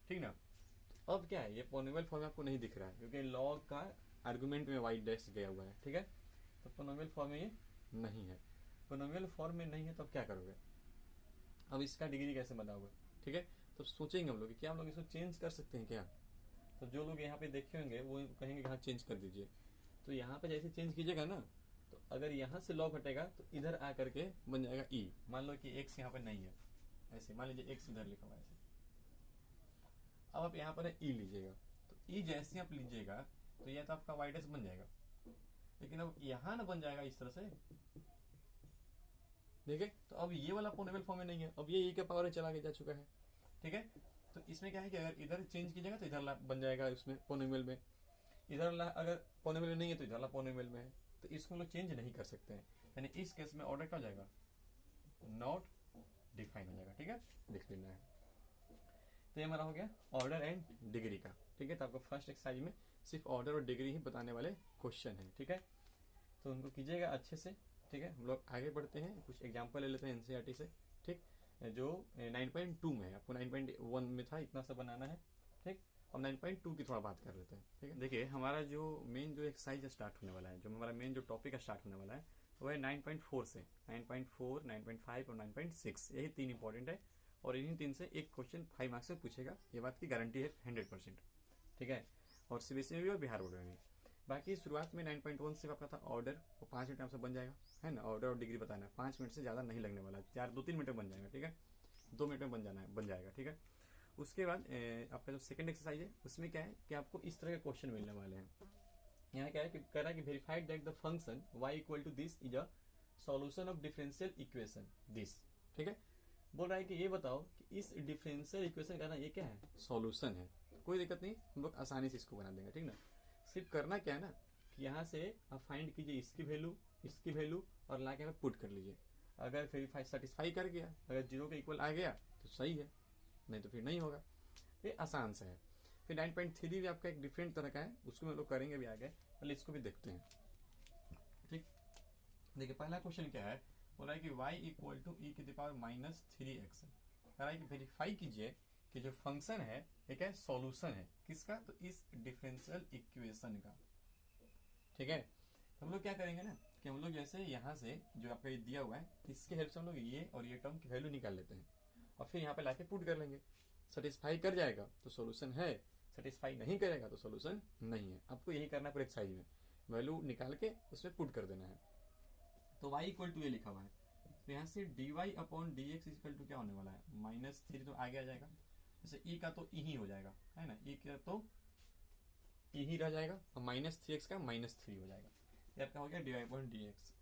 ठीक ना। तो अब क्या है, ये पॉलिनोमियल फॉर्म में आपको नहीं दिख रहा है, क्योंकि लॉग का आर्गुमेंट में वाई डैश गया हुआ है, ठीक है। तो पॉलिनोमियल फॉर्म में ये नहीं है, पॉलिनोमियल फॉर्म में नहीं है, तो अब क्या करोगे, अब इसका डिग्री कैसे बताओगे, ठीक है। तो सोचेंगे हम लोग कि क्या हम लोग इसको चेंज कर सकते हैं क्या। तो जो लोग यहाँ पे देखे होंगे वो कहेंगे हाँ चेंज कर दीजिए। तो यहाँ पे जैसे चेंज कीजिएगा ना, तो अगर यहाँ से लॉग हटेगा तो इधर आ करके बन जाएगा ई। मान लो कि एक्स यहाँ पे नहीं है, ऐसे मान लीजिए एक्स इधर लिखा हुआ है ऐसे। अब आप यहाँ पर ई लीजिएगा, तो ई जैसे आप लीजिएगा तो यह तो आपका वाई डैश बन जाएगा, लेकिन अब यहाँ ना बन जाएगा इस तरह से, ठीक है। तो अब ये वाला पॉलिनोमियल फॉर्म में नहीं है, अब ये ई के पावर में चला के जा चुका है, ठीक है। तो इसमें क्या है कि अगर इधर चेंज कीजिएगा तो इधर बन जाएगा उसमें पॉलिनोमियल में, इधर अगर पॉलिनोमियल नहीं है तो इधर पॉलिनोमियल में है, तो इसको हम लोग चेंज नहीं कर सकते हैं। यानी इस केस में ऑर्डर क्या हो जाएगा, नॉट डिफाइन हो जाएगा, ठीक है, लिख लेना है। तो ये हमारा हो गया ऑर्डर एंड डिग्री का, ठीक है। तो आपको फर्स्ट एक्सरसाइज में सिर्फ ऑर्डर और डिग्री ही बताने वाले क्वेश्चन है, ठीक है। तो उनको कीजिएगा अच्छे से, ठीक है। हम लोग आगे बढ़ते हैं, कुछ एग्जाम्पल ले लेते हैं एनसीईआरटी से, ठीक। जो 9.2 में है, आपको 9.1 में था इतना सा बनाना है, ठीक। अब 9.2 की थोड़ा बात कर लेते हैं, ठीक है। देखिए हमारा जो मेन जो एक्सरसाइज स्टार्ट होने वाला है, जो हमारा मेन जो टॉपिक स्टार्ट होने वाला है वो है 9.4 से। 9.4, 9.5 और 9.6, यही 3 इंपॉर्टेंट है और इन्हीं 3 से एक क्वेश्चन 5 मार्क्स से पूछेगा, ये बात की गारंटी है 100%, ठीक है। और सीबीएसई में भी और बिहार बोर्ड में भी। बाकी शुरुआत में 9.1 से आपका था ऑर्डर, वो 5 मिनट में आपसे बन जाएगा, है ना। ऑर्डर और डिग्री बताना है, 5 मिनट से ज़्यादा नहीं लगने वाला, 2-3 मिनट में बन जाएगा, ठीक है। 2 मिनट में बन जाएगा, ठीक है। उसके बाद आपका जो सेकंड एक्सरसाइज है उसमें क्या है कि आपको इस तरह के क्वेश्चन मिलने वाले हैं। यहाँ क्या है कि कह रहा है कि verified that the function y equal to this is a solution of differential equation this, ठीक है। बोल रहा है कि ये बताओ कि इस डिफरेंशियल इक्वेशन का ना ये क्या है, सॉल्यूशन है। कोई दिक्कत नहीं, हम लोग आसानी से इसको बना देंगे, ठीक ना। सिर्फ करना क्या है ना कि यहाँ से आप फाइंड कीजिए इसकी वैल्यू और ला के आप पुट कर लीजिए। अगर वेरीफाई सेटिस्फाई कर गया, अगर 0 के इक्वल आ गया तो सही है, नहीं तो फिर नहीं होगा। ये आसान सा है। फिर 9.3 भी आपका एक डिफरेंट तरह का है, उसको हम लोग करेंगे भी आगे, पहले इसको भी देखते हैं, ठीक। देखिए पहला क्वेश्चन क्या है, बोल रहा है कि y इक्वल टू e की पावर -3x। कह रहा है कि वेरीफाई कीजिए कि जो फंक्शन है ये क्या है, सॉल्यूशन है किसका, तो इस डिफरेंशियल इक्वेशन का, ठीक है। तो हम लोग क्या करेंगे ना कि हम लोग जैसे यहाँ से जो आपका ये दिया हुआ है इसके हेल्प से हम लोग ये और ये टर्म की वैल्यू निकाल लेते हैं और फिर यहाँ पे लाके पुट कर लेंगे। सेटिस्फाई कर जाएगा तो सॉल्यूशन है, सेटिस्फाई नहीं करेगा तो सॉल्यूशन नहीं है। आपको यही करना है पूरे एक्सरसाइज में, वैल्यू निकाल के उसमें पुट कर देना है। तो y इक्वल टू ये लिखा हुआ है, तो यहाँ से dy upon D x equal to क्या होने वाला है, -3, तो आगे आ जाएगा। जैसे e का तो e ही हो जाएगा, है ना, e का तो e ही रह जाएगा और -3x का -3 हो जाएगा। ये आपका हो गया dy अपॉन डी एक्स।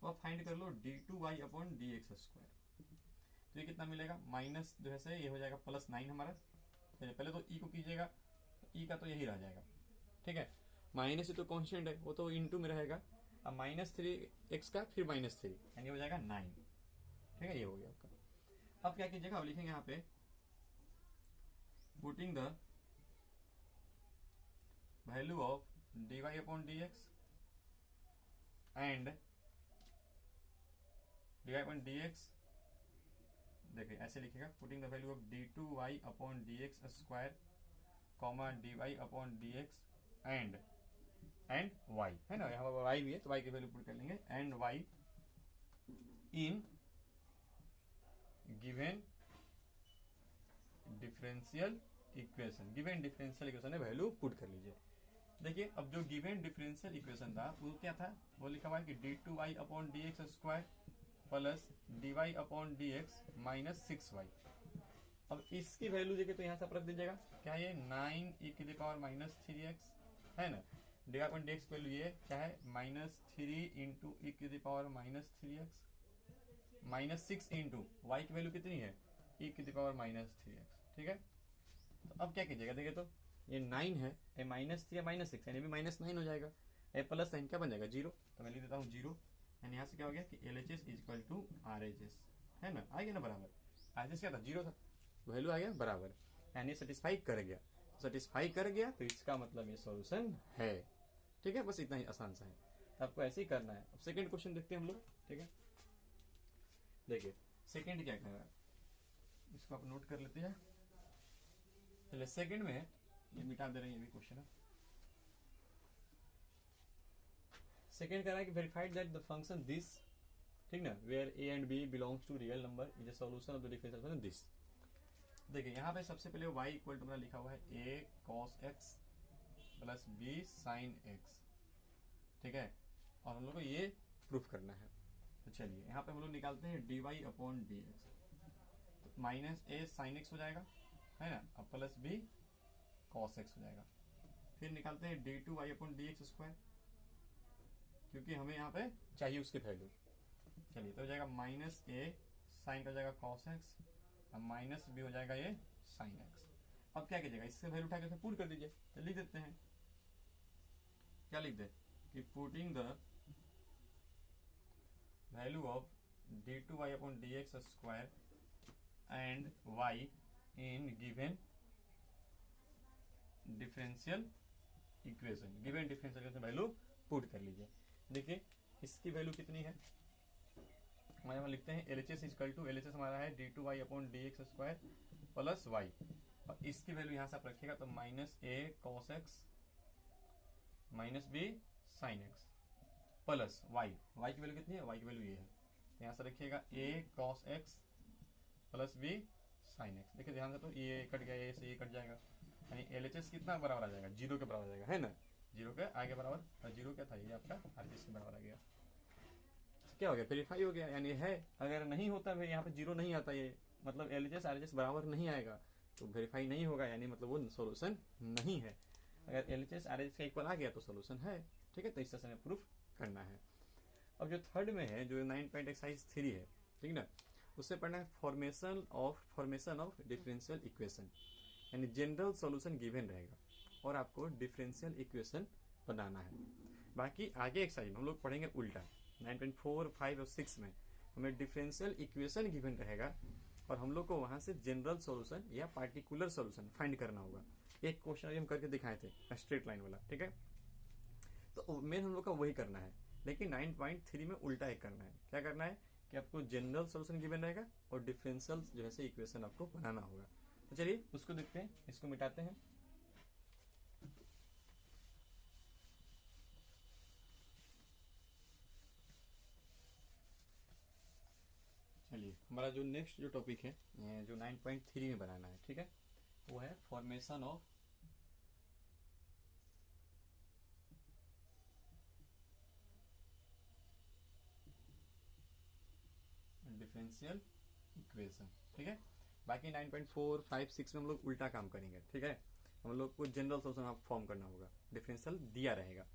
अब फाइंड कर लो d2y upon D x square, तो ये कितना मिलेगा, माइनस जो है ये हो जाएगा +9 हमारा। पहले तो e को कीजिएगा, e का तो यही रह जाएगा, ठीक है। माइनस तो कॉन्स्टेंट है, वो तो इंटू में रहेगा। अब -3x का फिर -3 यानी हो जाएगा 9, ठीक है। ये हो गया आपका। अब क्या कीजिएगा, अब लिखेंगे यहाँ पे putting the value of dy upon D x and dy upon D x. देखिए ऐसे लिखेगा, putting the value of d2y upon D x square comma dy upon D x and y, है ना, यहाँ पर y भी है तो y की वैल्यू पुट कर लेंगे, and y in given differential equation. Given differential equation है, वैल्यू पुट कर लीजिए। देखिए अब जो गिवन डिफरेंशियल इक्वेशन था वो क्या था, वो लिखा हुआ है कि d2y upon D x square plus dy upon D x -6y। अब इसकी वैल्यू देखिए तो यहाँ से आप रख दीजिएगा, क्या ये 9e की पावर -3x, है ना। D upon D x value ये क्या है, -3 इंटू e की पावर -3x -6 इंटू y की वैल्यू कितनी है, e की पावर -3x, ठीक है। तो अब क्या कीजिएगा, देखिए तो ये 9 है, ये -3 या -6 यानी भी -9 हो जाएगा, ये +9 क्या बन जाएगा 0, तो मैं लिख देता हूँ 0। यानी यहाँ से क्या हो गया कि LHS इक्वल टू RHS, है ना, आ गया ना बराबर। RHS क्या था, 0 था, वैल्यू आ गया बराबर, यानी सेटिस्फाई कर गया। सेटिस्फाई कर गया तो इसका मतलब ये सॉल्यूशन है, ठीक है। बस इतना ही आसान सा है, तो आपको ऐसे ही करना है। अब सेकंड क्वेश्चन देखते हैं हम लोग, ठीक है। देखिए सेकंड क्या कह रहा है, इसको आप नोट कर लेते हैं। चलिए सेकंड में ये मिटा दे रहे हैं, ये भी क्वेश्चन है। सेकंड कह रहा है कि verified that the function this, ठीक ना, where a and b belongs to real number is a solution of the differential equation this. देखिए यहाँ पे सबसे पहले y इक्वल टू लिखा हुआ है a cos x plus b sin x, ठीक है। और हम लोग को ये प्रूफ करना है, तो चलिए यहाँ पे हम लोग निकालते हैं dy अपॉन डी एक्स, तो -a sin x हो जाएगा, है ना, अब प्लस b cos x हो जाएगा। फिर निकालते हैं d2y upon D x square, क्योंकि हमें यहाँ पे चाहिए उसकी वैल्यू। चलिए तो हो जाएगा -a साइन का हो जाएगा cos x, अब -b हो जाएगा ये sin x। अब क्या कीजिएगा, इससे वैल्यू उठा के पुट कर दीजिए, तो लिख देते हैं, क्या लिख दे कि putting the value of d2y upon D x square and y in given differential equation, given differential equation value put कर लीजिए। देखिए इसकी वैल्यू कितनी है, हमारे यहाँ लिखते हैं LHS इक्वल टू, LHS हमारा है d2y upon dx square plus y, और इसकी वैल्यू यहाँ से आप रखिएगा तो minus a cos x minus b sin x plus y, y की वैल्यू कितनी है, वाई की वैल्यू ये है, तो यहाँ से रखिएगा a cos x plus b sin x। देखिए ध्यान से, तो ये कट गया, ये से ये कट जाएगा, यानी LHS कितना बराबर आ जाएगा, 0 के बराबर आ जाएगा, है ना, 0 के आगे बराबर, और 0 क्या था, ये आपका RHS के बराबर आ गया। क्या हो गया, वेरीफाई हो गया, यानी है। अगर नहीं होता है यहाँ पे 0 नहीं आता, ये मतलब LHS RHS बराबर नहीं आएगा तो वेरीफाई नहीं होगा, यानी मतलब वो सोल्यूशन नहीं है। अगर LHS RHS का इक्वल आ गया तो सोल्यूशन है। ठीक है, तो इस तरह से प्रूफ करना है। अब जो थर्ड में है, जो 9 पॉइंट एक्सरसाइज 3 है, ठीक ना, उससे पढ़ना है फॉर्मेशन ऑफ डिफरेंशियल इक्वेशन, यानी जनरल सॉल्यूशन गिवन रहेगा और आपको डिफरेंशियल इक्वेशन बनाना है। बाकी आगे एक्सरसाइज में हम लोग पढ़ेंगे उल्टा, 9.4, 5 और 6 में हमें डिफरेंशियल इक्वेशन गिवन रहेगा और हम लोग को वहां से जनरल सॉल्यूशन या पार्टिकुलर सॉल्यूशन फाइंड करना होगा। एक क्वेश्चन अभी हम करके दिखाए थे स्ट्रेट लाइन वाला, ठीक है, तो मेन हम लोग का वही करना है, लेकिन 9.3 में उल्टा एक करना है। क्या करना है कि आपको जनरल सॉल्यूशन गिवन रहेगा और डिफरेंशियल जो है इक्वेशन आपको बनाना होगा। तो चलिए उसको देखते हैं, इसको मिटाते हैं। चलिए हमारा जो नेक्स्ट जो टॉपिक है, जो 9.3 में बनाना है, ठीक है, वो है फॉर्मेशन ऑफ डिफरेंशियल इक्वेशन। ठीक है, बाकी 9.4, 5, 6 में हम लोग उल्टा काम करेंगे। ठीक है, हम लोग को जनरल सॉल्यूशन फॉर्म करना होगा, डिफरेंशियल दिया रहेगा,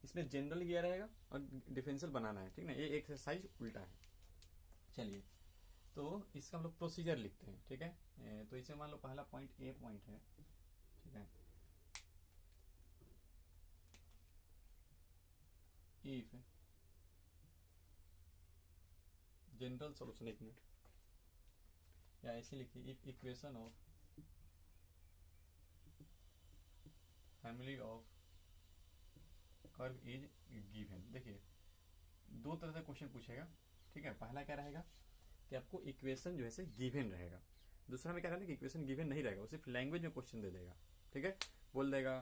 इसमें जनरल दिया रहेगा और डिफरेंशियल बनाना है। ठीक है, ये एक्सरसाइज उल्टा है। चलिए तो इसका हम लोग प्रोसीजर लिखते हैं। ठीक है, तो इसे मान लो पहला पॉइंट ए पॉइंट है। ठीक है, इफ जनरल सॉल्यूशन, एक मिनट, या ऐसे लिखिए, if equation of family of curve is given. देखिए दो तरह से क्वेश्चन पूछेगा। ठीक है, पहला क्या रहेगा कि आपको इक्वेशन जो है गिवन रहेगा, दूसरा में क्या रहेगा कि इक्वेशन गिवन नहीं रहेगा, वो सिर्फ लैंग्वेज में क्वेश्चन दे देगा। ठीक है, बोल देगा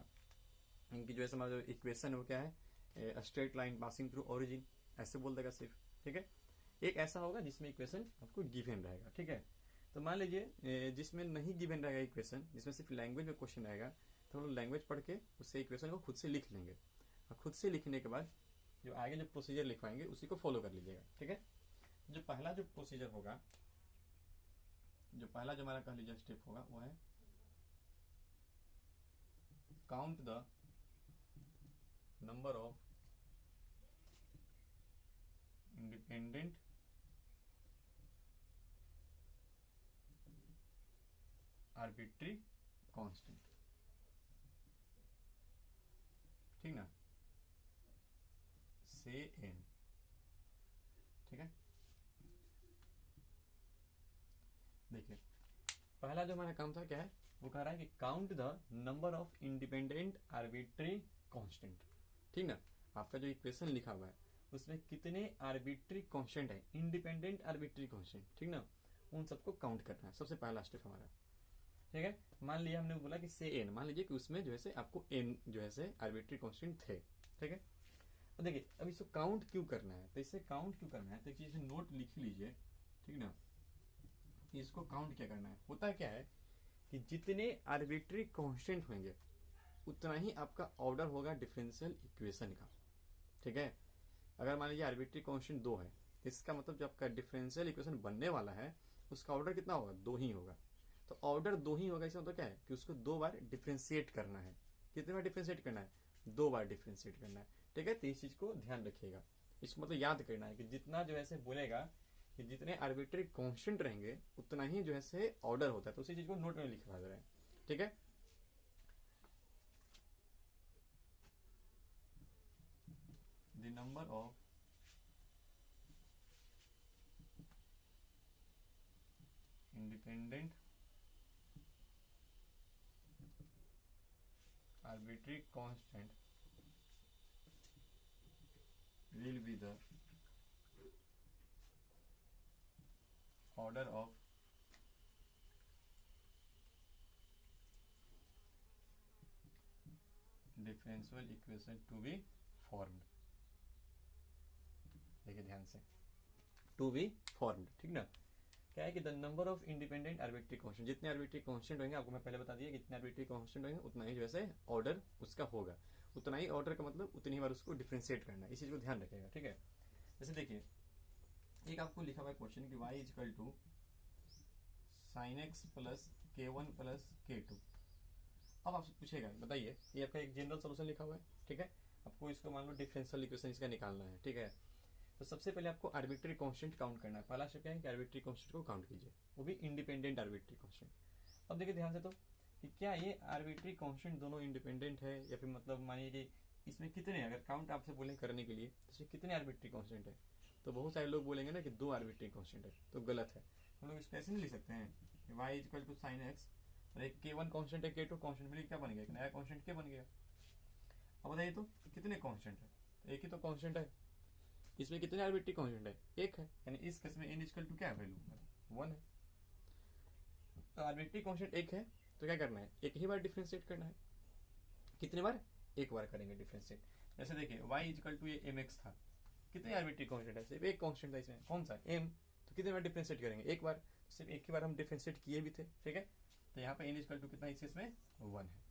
कि जो है हमारा जो इक्वेशन है वो क्या है, straight line passing through origin, ऐसे बोल देगा सिर्फ। ठीक है, एक ऐसा होगा जिसमें इक्वेशन आपको गिवन रहेगा। ठीक है, तो मान लीजिए जिसमें नहीं गिवन रहेगा इक्वेशन, जिसमें सिर्फ लैंग्वेज में क्वेश्चन रहेगा, तो हम लोग लैंग्वेज पढ़ के उससे इक्वेशन को खुद से लिख लेंगे, और खुद से लिखने के बाद जो आगे जो प्रोसीजर लिखवाएंगे उसी को फॉलो कर लीजिएगा। ठीक है, जो पहला जो प्रोसीजर होगा, जो पहला जो हमारा कह लीजिए स्टेप होगा, वो है count the number of independent arbitrary constant. ठीक ना, से एन। ठीक है, देखिए पहला जो हमारा काम था क्या है, वो कह रहा है कि count the number of independent arbitrary constant. ठीक ना, आपका जो इक्वेशन लिखा हुआ है उसमें कितने आर्बिट्री कांस्टेंट है, इंडिपेंडेंट आर्बिट्री कांस्टेंट। ठीक ना, उन सबको काउंट करना है, सबसे पहला स्टेप हमारा। ठीक है, मान लिया हमने बोला कि से एन, मान लीजिए कि उसमें जो है आपको एन जो है आर्बिट्री कांस्टेंट थे। ठीक है, तो देखिए अब इसको काउंट क्यों करना है, तो इसे काउंट क्यों करना है, तो एक चीज नोट लिख लीजिए। ठीक ना, इसको काउंट क्या करना है, होता क्या है कि जितने आर्बिट्री कांस्टेंट होंगे उतना ही आपका ऑर्डर होगा डिफरेंशियल इक्वेशन का। ठीक है, अगर मान लीजिए आर्बिट्री कांस्टेंट 2 है, तो इसका मतलब जो आपका डिफरेंशियल इक्वेशन बनने वाला है उसका ऑर्डर कितना होगा, 2 ही होगा। तो ऑर्डर 2 ही होगा, इसका मतलब क्या है कि उसको 2 बार डिफरेंशिएट करना है। कितने बार डिफरेंशिएट करना है, 2 बार डिफरेंशिएट करना है। ठीक है, तो इस चीज को ध्यान रखिएगा, इसको मतलब याद करना है कि जितना जो है बोलेगा कि जितने आर्बिट्री कांस्टेंट रहेंगे उतना ही जो है ऑर्डर होता है, तो उसी चीज को नोट में लिखवा दे रहे हैं। ठीक है, the number of independent arbitrary constant will be the order of differential equation to be formed। देखिए ध्यान से, टू बी फॉर्म्ड, ठीक ना। क्या है कि the number of independent arbitrary constant, जितने आर्बिट्री कांस्टेंट होंगे, आपको मैं पहले बता दिया कितने आर्बिट्री कांस्टेंट होंगे उतना ही जो है ऑर्डर उसका होगा। उतना ही ऑर्डर का मतलब उतनी ही बार उसको डिफरेंशिएट करना है, इस चीज को ध्यान रखिएगा, ठीक है। जैसे देखिए एक आपको लिखा हुआ है क्वेश्चन कि y equal to sine x plus k one plus k two. अब आपसे पूछेगा बताइए, ये आपका एक जनरल सोल्यूशन लिखा हुआ है, ठीक है। आपको इसको मान लो डिफरेंशियल इक्वेशन इसका निकालना है, ठीक है। तो सबसे पहले आपको आर्बिट्री कांस्टेंट काउंट करना है। पहला स्टेप क्या है कि आर्बिट्री कांस्टेंट को काउंट कीजिए, वो भी इंडिपेंडेंट आर्बिट्री कांस्टेंट। अब देखिए ध्यान से तो कि क्या ये आर्बिट्री कांस्टेंट दोनों इंडिपेंडेंट है, या फिर मतलब मानिए कि इसमें कितने, अगर काउंट आपसे बोलें करने के लिए तो इसमें कितने आर्बिट्री कांस्टेंट है, तो बहुत सारे लोग बोलेंगे ना कि 2 आर्बिट्री कांस्टेंट है, तो गलत है। हम लोग इसको ऐसे नहीं लिख सकते हैं y equal to sine x और एक k1 कांस्टेंट है, k2 कांस्टेंट मिले, क्या बन गया, एक नया कांस्टेंट k बन गया। अब बताइए तो कितने कांस्टेंट है, तो एक ही तो कांस्टेंट है। इसमें कितने आर्बिट्री कांस्टेंट है, एक है, यानी इस केस में n इक्वल टू क्या है, वैल्यू 1 है। तो आर्बिट्री कांस्टेंट एक है, तो क्या करना है, एक ही बार डिफरेंशिएट करना है। कितने बार, एक बार करेंगे डिफरेंशिएट। जैसे देखिए y इक्वल टू ये mx था, कितने आर्बिट्री कांस्टेंट है, सिर्फ एक कांस्टेंट था इसमें, कौन सा m, तो कितने बार डिफरेंशिएट करेंगे, एक बार। सिर्फ एक ही बार हम डिफरेंशिएट किए भी थे, ठीक है। तो यहाँ पे n इक्वल टू कितना, इस में 1 है,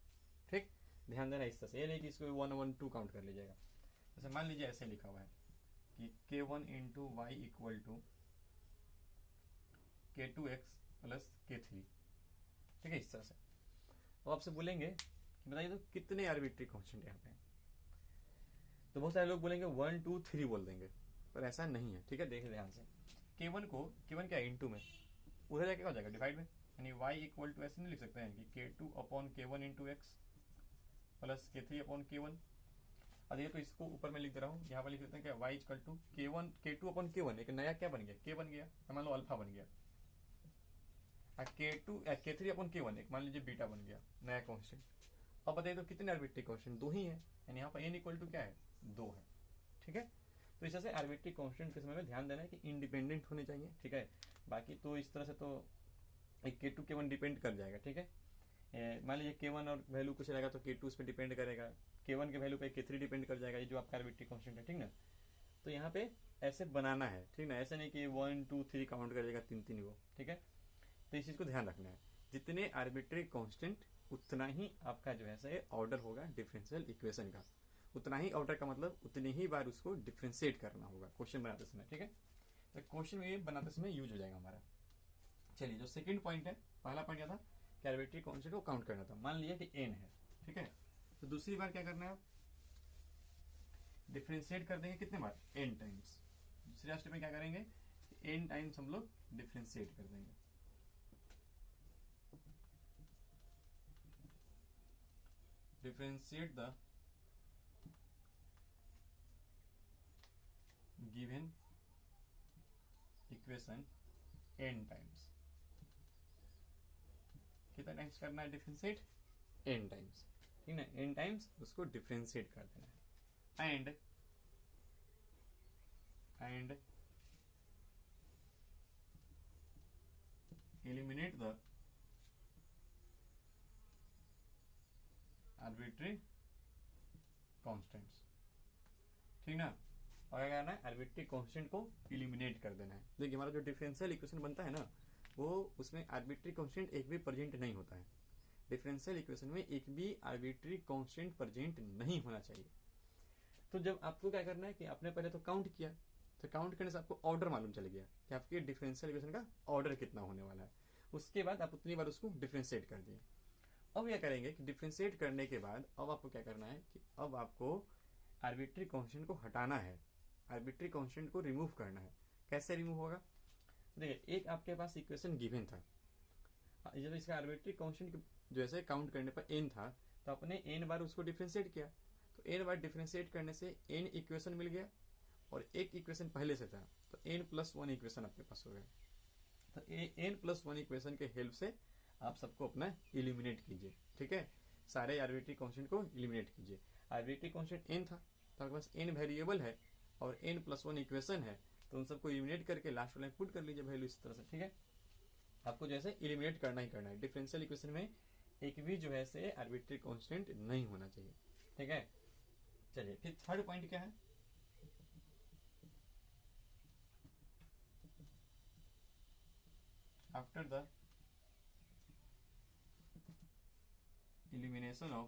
ठीक। ध्यान देना इस तरह से, ये नहीं कि इसको 1 1 2 काउंट कर लीजिएगा। जैसे मान लीजिए ऐसे लिखा हुआ है कि k1 into y equal to k2x plus k3, ठीक है, इस तरह से। अब आपसे बोलेंगे कि बताइए तो कितने आर्बिट्री कांस्टेंट यहाँ पे, तो बहुत सारे लोग बोलेंगे 1 2 3 बोल देंगे, पर ऐसा नहीं है, ठीक है। देखिए ध्यान से, k1 क्या है, इंटू में, उधर जाके क्या हो जाएगा, डिवाइड में, यानी y इक्वल टू ऐसे नहीं लिख सकते हैं कि k2 upon k1 into x plus k3 upon k1। अब ये तो इसको ऊपर में लिख दे रहा हूँ, यहाँ पर लिख देते हैं क्या, y equal to k2 upon k1, एक नया क्या बन गया, k बन गया, मान लो अल्फा बन गया। k3 अपॉन k1, एक मान लीजिए बीटा बन गया, नया कांस्टेंट। अब बताइए तो कितने आर्बिट्री कांस्टेंट, 2 ही है, यानी यहाँ पर n इक्वल टू क्या है, 2 है, ठीक है। तो इस तरह से आर्बिट्री कांस्टेंट के समय में ध्यान देना है कि इंडिपेंडेंट होने चाहिए, ठीक है। बाकी तो इस तरह से तो एक k2 k1 डिपेंड कर जाएगा, ठीक है। मान लीजिए k1 और वैल्यू कुछ रहेगा तो k2 उस पर डिपेंड करेगा, k1 के वैल्यू पे k3 डिपेंड कर जाएगा, ये जो आपका आर्बिट्री कांस्टेंट है, ठीक ना। तो यहाँ पे ऐसे बनाना है, ठीक ना, ऐसे नहीं कि 1 2 3 काउंट करेगा 3 को, ठीक है। तो इस चीज को ध्यान रखना है, जितने आर्बिट्री कांस्टेंट उतना ही आपका जो है ऑर्डर होगा डिफरेंशियल इक्वेशन का, उतना ही ऑर्डर का मतलब उतनी ही बार उसको डिफरेंशिएट करना होगा क्वेश्चन बनाते समय, ठीक है। तो क्वेश्चन में बनाते समय यूज हो जाएगा हमारा। चलिए जो सेकंड पॉइंट है, पहला पॉइंट क्या था कि आर्बिट्री कांस्टेंट को काउंट करना था, मान लिया कि n है, ठीक है। तो दूसरी बार क्या करना है, डिफरेंशिएट कर देंगे कितने बार, n टाइम्स। दूसरे स्टेप में क्या करेंगे, n टाइम्स हम लोग डिफरेंशिएट कर देंगे। Differentiate the given equation n times. कितना टाइम्स करना है डिफरेंशिएट, n टाइम्स, ठीक है, n टाइम्स उसको डिफरेंशिएट कर देना है। And eliminate the arbitrary constants, ठीक ना। और क्या करना है, आर्बिट्री कांस्टेंट को एलिमिनेट कर देना है। देखिए हमारा जो डिफरेंशियल इक्वेशन बनता है ना, वो उसमें आर्बिट्री कांस्टेंट एक भी प्रेजेंट नहीं होता है। डिफरेंशियल इक्वेशन में एक भी आर्बिट्री कांस्टेंट प्रेजेंट नहीं होना चाहिए। तो जब आपको क्या करना है कि आपने पहले तो काउंट किया, तो काउंट करने से आपको ऑर्डर मालूम चल गया कि आपके डिफरेंशियल इक्वेशन का ऑर्डर कितना होने वाला है। उसके बाद आप उतनी बार उसको डिफरेंशिएट कर दिए। अब क्या करेंगे कि डिफरेंशिएट करने के बाद अब आपको क्या करना है कि अब आपको आर्बिट्री कांस्टेंट को हटाना है, आर्बिट्री कांस्टेंट को रिमूव करना है। कैसे रिमूव होगा, देखिए एक आपके पास इक्वेशन गिवन था, जब इसका आर्बिट्री कांस्टेंट जैसे काउंट करने पर n था, तो आपने n बार उसको डिफरेंशिएट किया, तो n बार डिफरेंशिएट करने से n इक्वेशन मिल गया और एक इक्वेशन पहले से था, तो n+1 इक्वेशन आपके पास हो गया। तो n+1 इक्वेशन के हेल्प से आप सबको अपना एलिमिनेट कीजिए, ठीक है। सारे आर्बिट्री कांस्टेंट को एलिमिनेट कीजिए। आर्बिट्री कांस्टेंट n था तो आपके पास n वेरिएबल है और n+1 इक्वेशन है, तो उन सबको एलिमिनेट करके लास्ट वाले में पुट कर लीजिए वैल्यू इस तरह से। ठीक है, आपको जैसे एलिमिनेट करना ही करना है। डिफरेंशियल इक्वेशन में एक भी जो है से आर्बिट्री कांस्टेंट नहीं होना चाहिए। ठीक है, चलिए फिर थर्ड पॉइंट क्या है, after the elimination of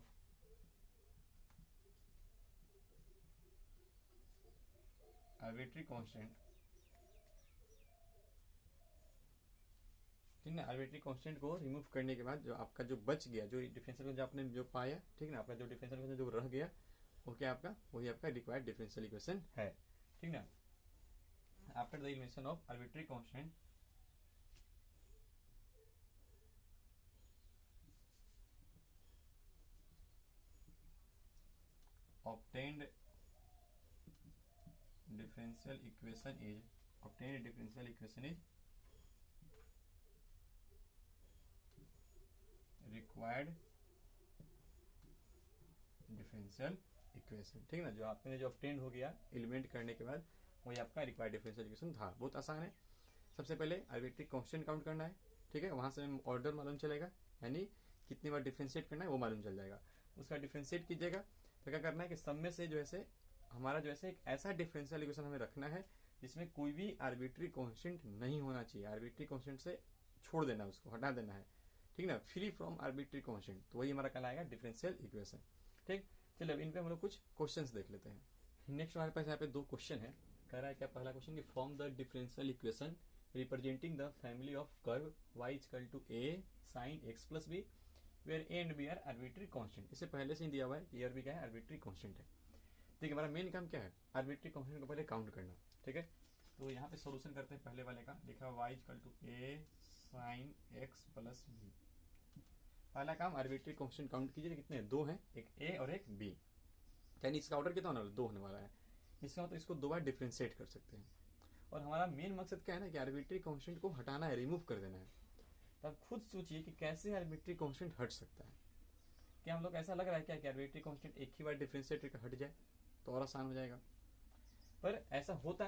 arbitrary constant, ठीक ना, आर्बिट्री कांस्टेंट को रिमूव करने के बाद जो आपका जो बच गया, जो डिफरेंशियल जो आपने जो पाया, ठीक ना, आपका जो डिफरेंशियल इक्वेशन जो रह गया वो क्या आपका, वही आपका रिक्वायर्ड डिफरेंशियल इक्वेशन है। ठीक ना, after the elimination of arbitrary constant obtained differential equation is required differential equation. ठीक ना, जो आपने जो ऑब्टेन हो गया एलिमिनेट करने के बाद वही आपका रिक्वायर्ड डिफरेंशियल इक्वेशन था। बहुत आसान है। सबसे पहले आर्बिट्री कांस्टेंट काउंट करना है। ठीक है, वहां से ऑर्डर मालूम चलेगा, यानी कितनी बार डिफरेंशिएट करना है वो मालूम चल जाएगा। उसका डिफरेंशिएट कीजिएगा तो क्या करना है कि सब में से जो है हमारा जो है एक ऐसा डिफरेंशियल इक्वेशन हमें रखना है जिसमें कोई भी आर्बिट्री कांस्टेंट नहीं होना चाहिए। आर्बिट्री कांस्टेंट से छोड़ देना, उसको हटा देना है। ठीक ना, फ्री फ्रॉम आर्बिट्री कांस्टेंट, तो वही हमारा कहलाएगा डिफरेंशियल इक्वेशन। ठीक, चलिए अब इन पे हम लोग कुछ क्वेश्चंस देख लेते हैं। नेक्स्ट हमारे पास यहाँ पे दो क्वेश्चन है। कह रहा है क्या, पहला क्वेश्चन कि form the differential equation representing the family of curve y equal to a sin x plus b where a and b are arbitrary constant. इससे पहले से ही दिया हुआ है कि a और b क्या है, आर्बिट्री कांस्टेंट है। ठीक है, हमारा मेन काम क्या है, आर्बिट्री कांस्टेंट को पहले काउंट करना। ठीक है, तो यहाँ पे सोल्यूशन करते हैं। पहले वाले का लिखा हुआ y equal to a sin x plus b। पहला काम आर्बिट्री कांस्टेंट काउंट कीजिए, कितने दो हैं, एक a और एक b, यानी इसका ऑर्डर कितना होने वाला, दो होने वाला है। इसका मतलब इसको दो बार डिफरेंशिएट कर सकते हैं। और हमारा मेन मकसद क्या है ना कि आर्बिट्री कांस्टेंट को हटाना है, रिमूव कर देना है। तो आप खुद सोचिए कि कैसे आर्बिट्री कांस्टेंट हट सकता है। क्या हम लोग ऐसा लग रहा है क्या कि आर्बिट्री कांस्टेंट एक ही बार डिफरेंशिएट करके हट जाए तो और आसान हो जाएगा, पर ऐसा होता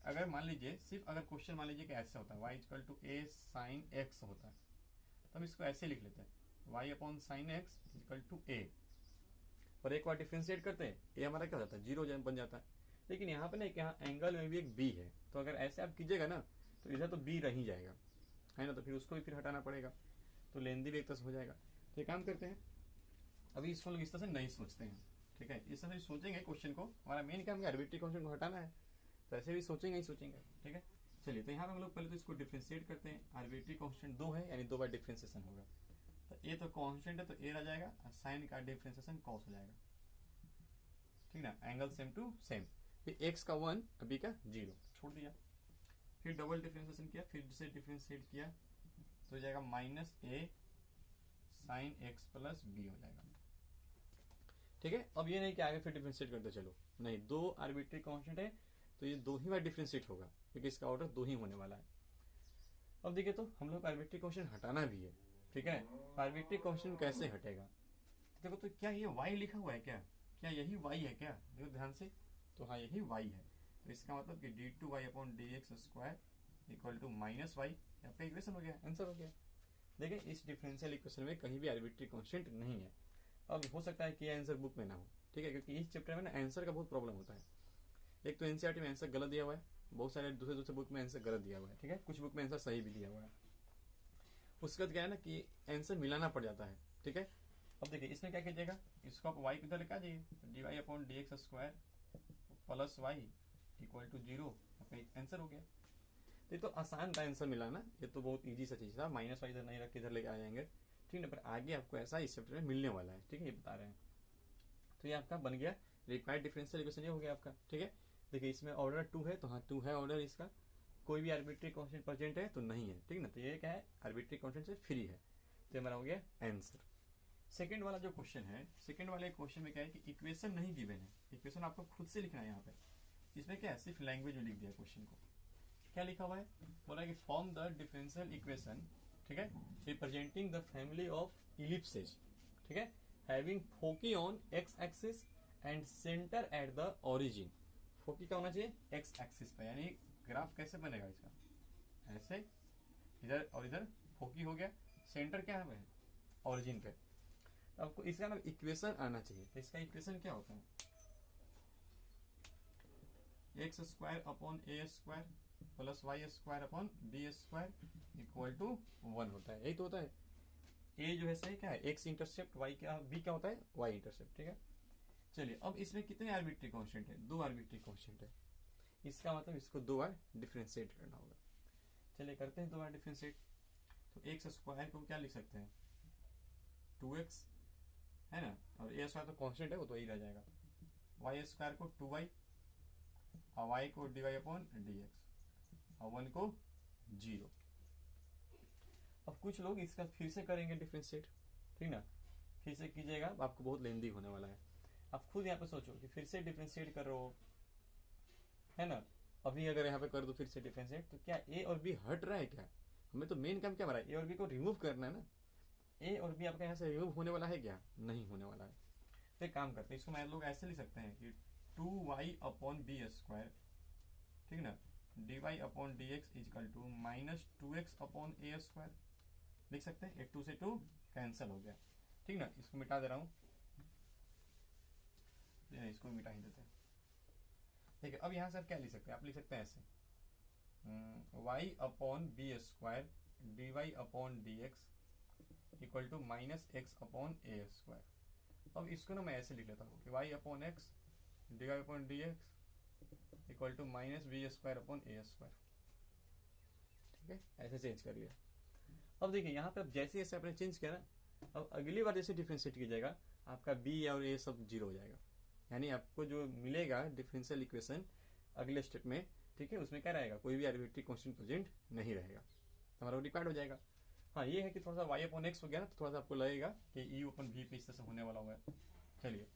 अगर मान लीजिए सिर्फ अगर क्वेश्चन मान लीजिए कि ऐसा होता है y equal to a sin x होता है, तो हम इसको ऐसे लिख लेते हैं y upon sine x equal to a, और एक बार डिफरेंशिएट करते हैं a हमारा क्या हो जाता है, जीरो बन जाता है। लेकिन यहाँ पे ना यहाँ एंगल में भी एक b है, तो अगर ऐसे आप कीजिएगा ना तो इधर तो b रह ही जाएगा, है ना, तो फिर उसको भी फिर हटाना पड़ेगा, तो लेंदी भी एक तरह से हो जाएगा। तो ये काम करते हैं, अभी इसको लोग इस तरह से नहीं सोचते हैं। ठीक है, इस तरह से सोचेंगे क्वेश्चन को, हमारा मेन काम क्या आर्बिट्री कांस्टेंट को हटाना है, तो ऐसे भी सोचेंगे ही सोचेंगे। ठीक है, चलिए तो यहाँ पे हम लोग पहले तो इसको डिफरेंशिएट करते हैं। आर्बिट्री कांस्टेंट दो है, यानी दो बार डिफरेंशिएशन होगा। तो ए तो कांस्टेंट है तो ए रह जाएगा, और साइन का डिफरेंशिएशन कॉस हो जाएगा। ठीक ना, एंगल सेम टू सेम, फिर एक्स का 1 और बी का 0 छोड़ दिया, फिर डबल डिफरेंशिएशन किया, फिर से डिफरेंशिएट किया तो हो जाएगा माइनस ए साइन एक्स प्लस बी हो जाएगा। ठीक है, अब ये नहीं कि आगे फिर डिफरेंशिएट करते चलो, नहीं, दो आर्बिट्री कांस्टेंट है तो ये दो ही बार डिफरेंशिएट होगा, क्योंकि इसका ऑर्डर दो ही होने वाला है। अब देखिए तो हम लोग आर्बिट्री कांस्टेंट हटाना भी है। ठीक है, आर्बिट्री कांस्टेंट कैसे हटेगा, देखो तो क्या ये y लिखा हुआ है, क्या यही y है क्या, देखो ध्यान से, तो हाँ यही y है। तो इसका मतलब कि d2y upon dx square equal to minus y, आपका इक्वेशन हो गया, आंसर हो गया। देखिए इस डिफरेंशियल इक्वेशन में कहीं भी आर्बिट्री कांस्टेंट नहीं है। अब हो सकता है कि आंसर बुक में ना हो, ठीक है, क्योंकि इस चैप्टर में ना आंसर का बहुत प्रॉब्लम होता है। एक तो एनसीईआरटी में आंसर गलत दिया हुआ है, बहुत सारे दूसरे बुक में आंसर गलत दिया हुआ है। ठीक है, कुछ बुक में आंसर सही भी दिया हुआ है। उसका क्या है ना कि आंसर मिलाना पड़ जाता है। ठीक है, अब देखिए इसमें क्या कीजिएगा, इसको आप y किधर लिखा जाइए, d Y upon D x square plus Y equal to 0, आपका आंसर हो गया। तो ये तो आसान था आंसर मिलाना, ये तो बहुत इजी सा चीज था, माइनस वाई इधर नहीं रख के इधर लेके आ जाएंगे। ठीक है, पर आगे आपको ऐसा इस चैप्टर में मिलने वाला है। ठीक है, ये बता रहे हैं। तो ये आपका बन गया रिक्वायर्ड डिफरेंशियल इक्वेशन, ये हो गया आपका। ठीक है, देखिए इसमें ऑर्डर 2 है, तो हाँ 2 है ऑर्डर इसका, कोई भी आर्बिट्री कांस्टेंट प्रेजेंट है तो नहीं है। ठीक ना, तो ये क्या है, आर्बिट्री कांस्टेंट से फ्री है, तो हमारा हो गया आंसर। सेकंड वाला जो क्वेश्चन है, सेकंड वाले क्वेश्चन में क्या है कि इक्वेशन नहीं गिवन है, इक्वेशन आपको खुद से लिखना है। यहाँ पे इसमें क्या है, सिर्फ लैंग्वेज में लिख दिया क्वेश्चन को। क्या लिखा हुआ है, बोला कि फॉर्म द डिफरेंशियल इक्वेशन, ठीक है, representing the family of ellipses. ठीक है, having foci on X axis and centre at the origin. Foci क्या होना चाहिए, एक्स एक्सिस पे, यानी ग्राफ कैसे बनेगा इसका, ऐसे इधर और इधर फोकी हो गया, सेंटर क्या है, ओरिजिन पे। आपको इसका ना इक्वेशन आना चाहिए, तो इसका इक्वेशन क्या होता है, x square upon a square plus Y square upon b square equal to 1 होता है, यही तो होता है। ए जो है सही क्या है, एक्स इंटरसेप्ट, वाई क्या, बी क्या होता है, वाई इंटरसेप्ट, ठीक है। चलिए अब इसमें कितने आर्बिट्री कांस्टेंट है, 2 आर्बिट्री कांस्टेंट है, इसका मतलब इसको 2 बार डिफरेंशिएट करना होगा। चलिए करते हैं 2 बार डिफरेंशिएट। तो एक्स स्क्वायर को क्या लिख सकते हैं, 2x है ना, और ए स्क्वायर तो कांस्टेंट है, वो तो यही रह जाएगा। वाई स्क्वायर को 2y और वाई को dy अपॉन dx और 1 को 0। अब कुछ लोग इसका फिर से करेंगे डिफरेंशिएट, ठीक ना, फिर से कीजिएगा, आपको बहुत लेंदी होने वाला है। आप खुद यहाँ पे सोचो कि फिर से डिफरेंशिएट कर रहे हो, है ना। अभी अगर यहाँ पे कर दो फिर से डिफरेंशिएट, तो क्या ए और बी हट रहा है क्या, हमें तो मेन काम क्या हमारा, ए और बी को रिमूव करना है ना। ए और बी आपका यहाँ से रिमूव होने वाला है क्या, नहीं होने वाला है। तो एक काम करते हैं, इसको मैं लोग ऐसे लिख सकते हैं कि 2y अपॉन बी स्क्वायर, ठीक ना, dy upon dx equal to minus 2x upon a square लिख सकते हैं। 2 से 2 कैंसिल हो गया, ठीक ना। इसको मिटा दे रहा हूं, इसको मिटा ही देते हैं, ठीक है। अब यहां से आप क्या लिख सकते हैं, आप लिख सकते हैं ऐसे y upon b square dy upon dx equal to minus x upon a square. अब इसको ना मैं ऐसे लिख लेता हूँ कि y upon x dy upon dx equal to minus b square upon a square, ठीक है, ऐसे चेंज कर लिया। अब देखिए यहाँ पे अब जैसे जैसे आपने चेंज किया ना, अब अगली बार जैसे डिफरेंशिएट कीजिएगा आपका बी और ए सब 0 हो जाएगा, यानी आपको जो मिलेगा डिफरेंशियल इक्वेशन अगले स्टेप में, ठीक है, उसमें क्या रहेगा, कोई भी आर्बिट्री कांस्टेंट प्रेजेंट नहीं रहेगा, हमारा रिक्वायर्ड हो जाएगा। हाँ ये है कि थोड़ा सा वाई अपॉन एक्स हो गया ना, तो थोड़ा सा आपको लगेगा कि यू अपन वी पे इस तरह से होने वाला होगा। चलिए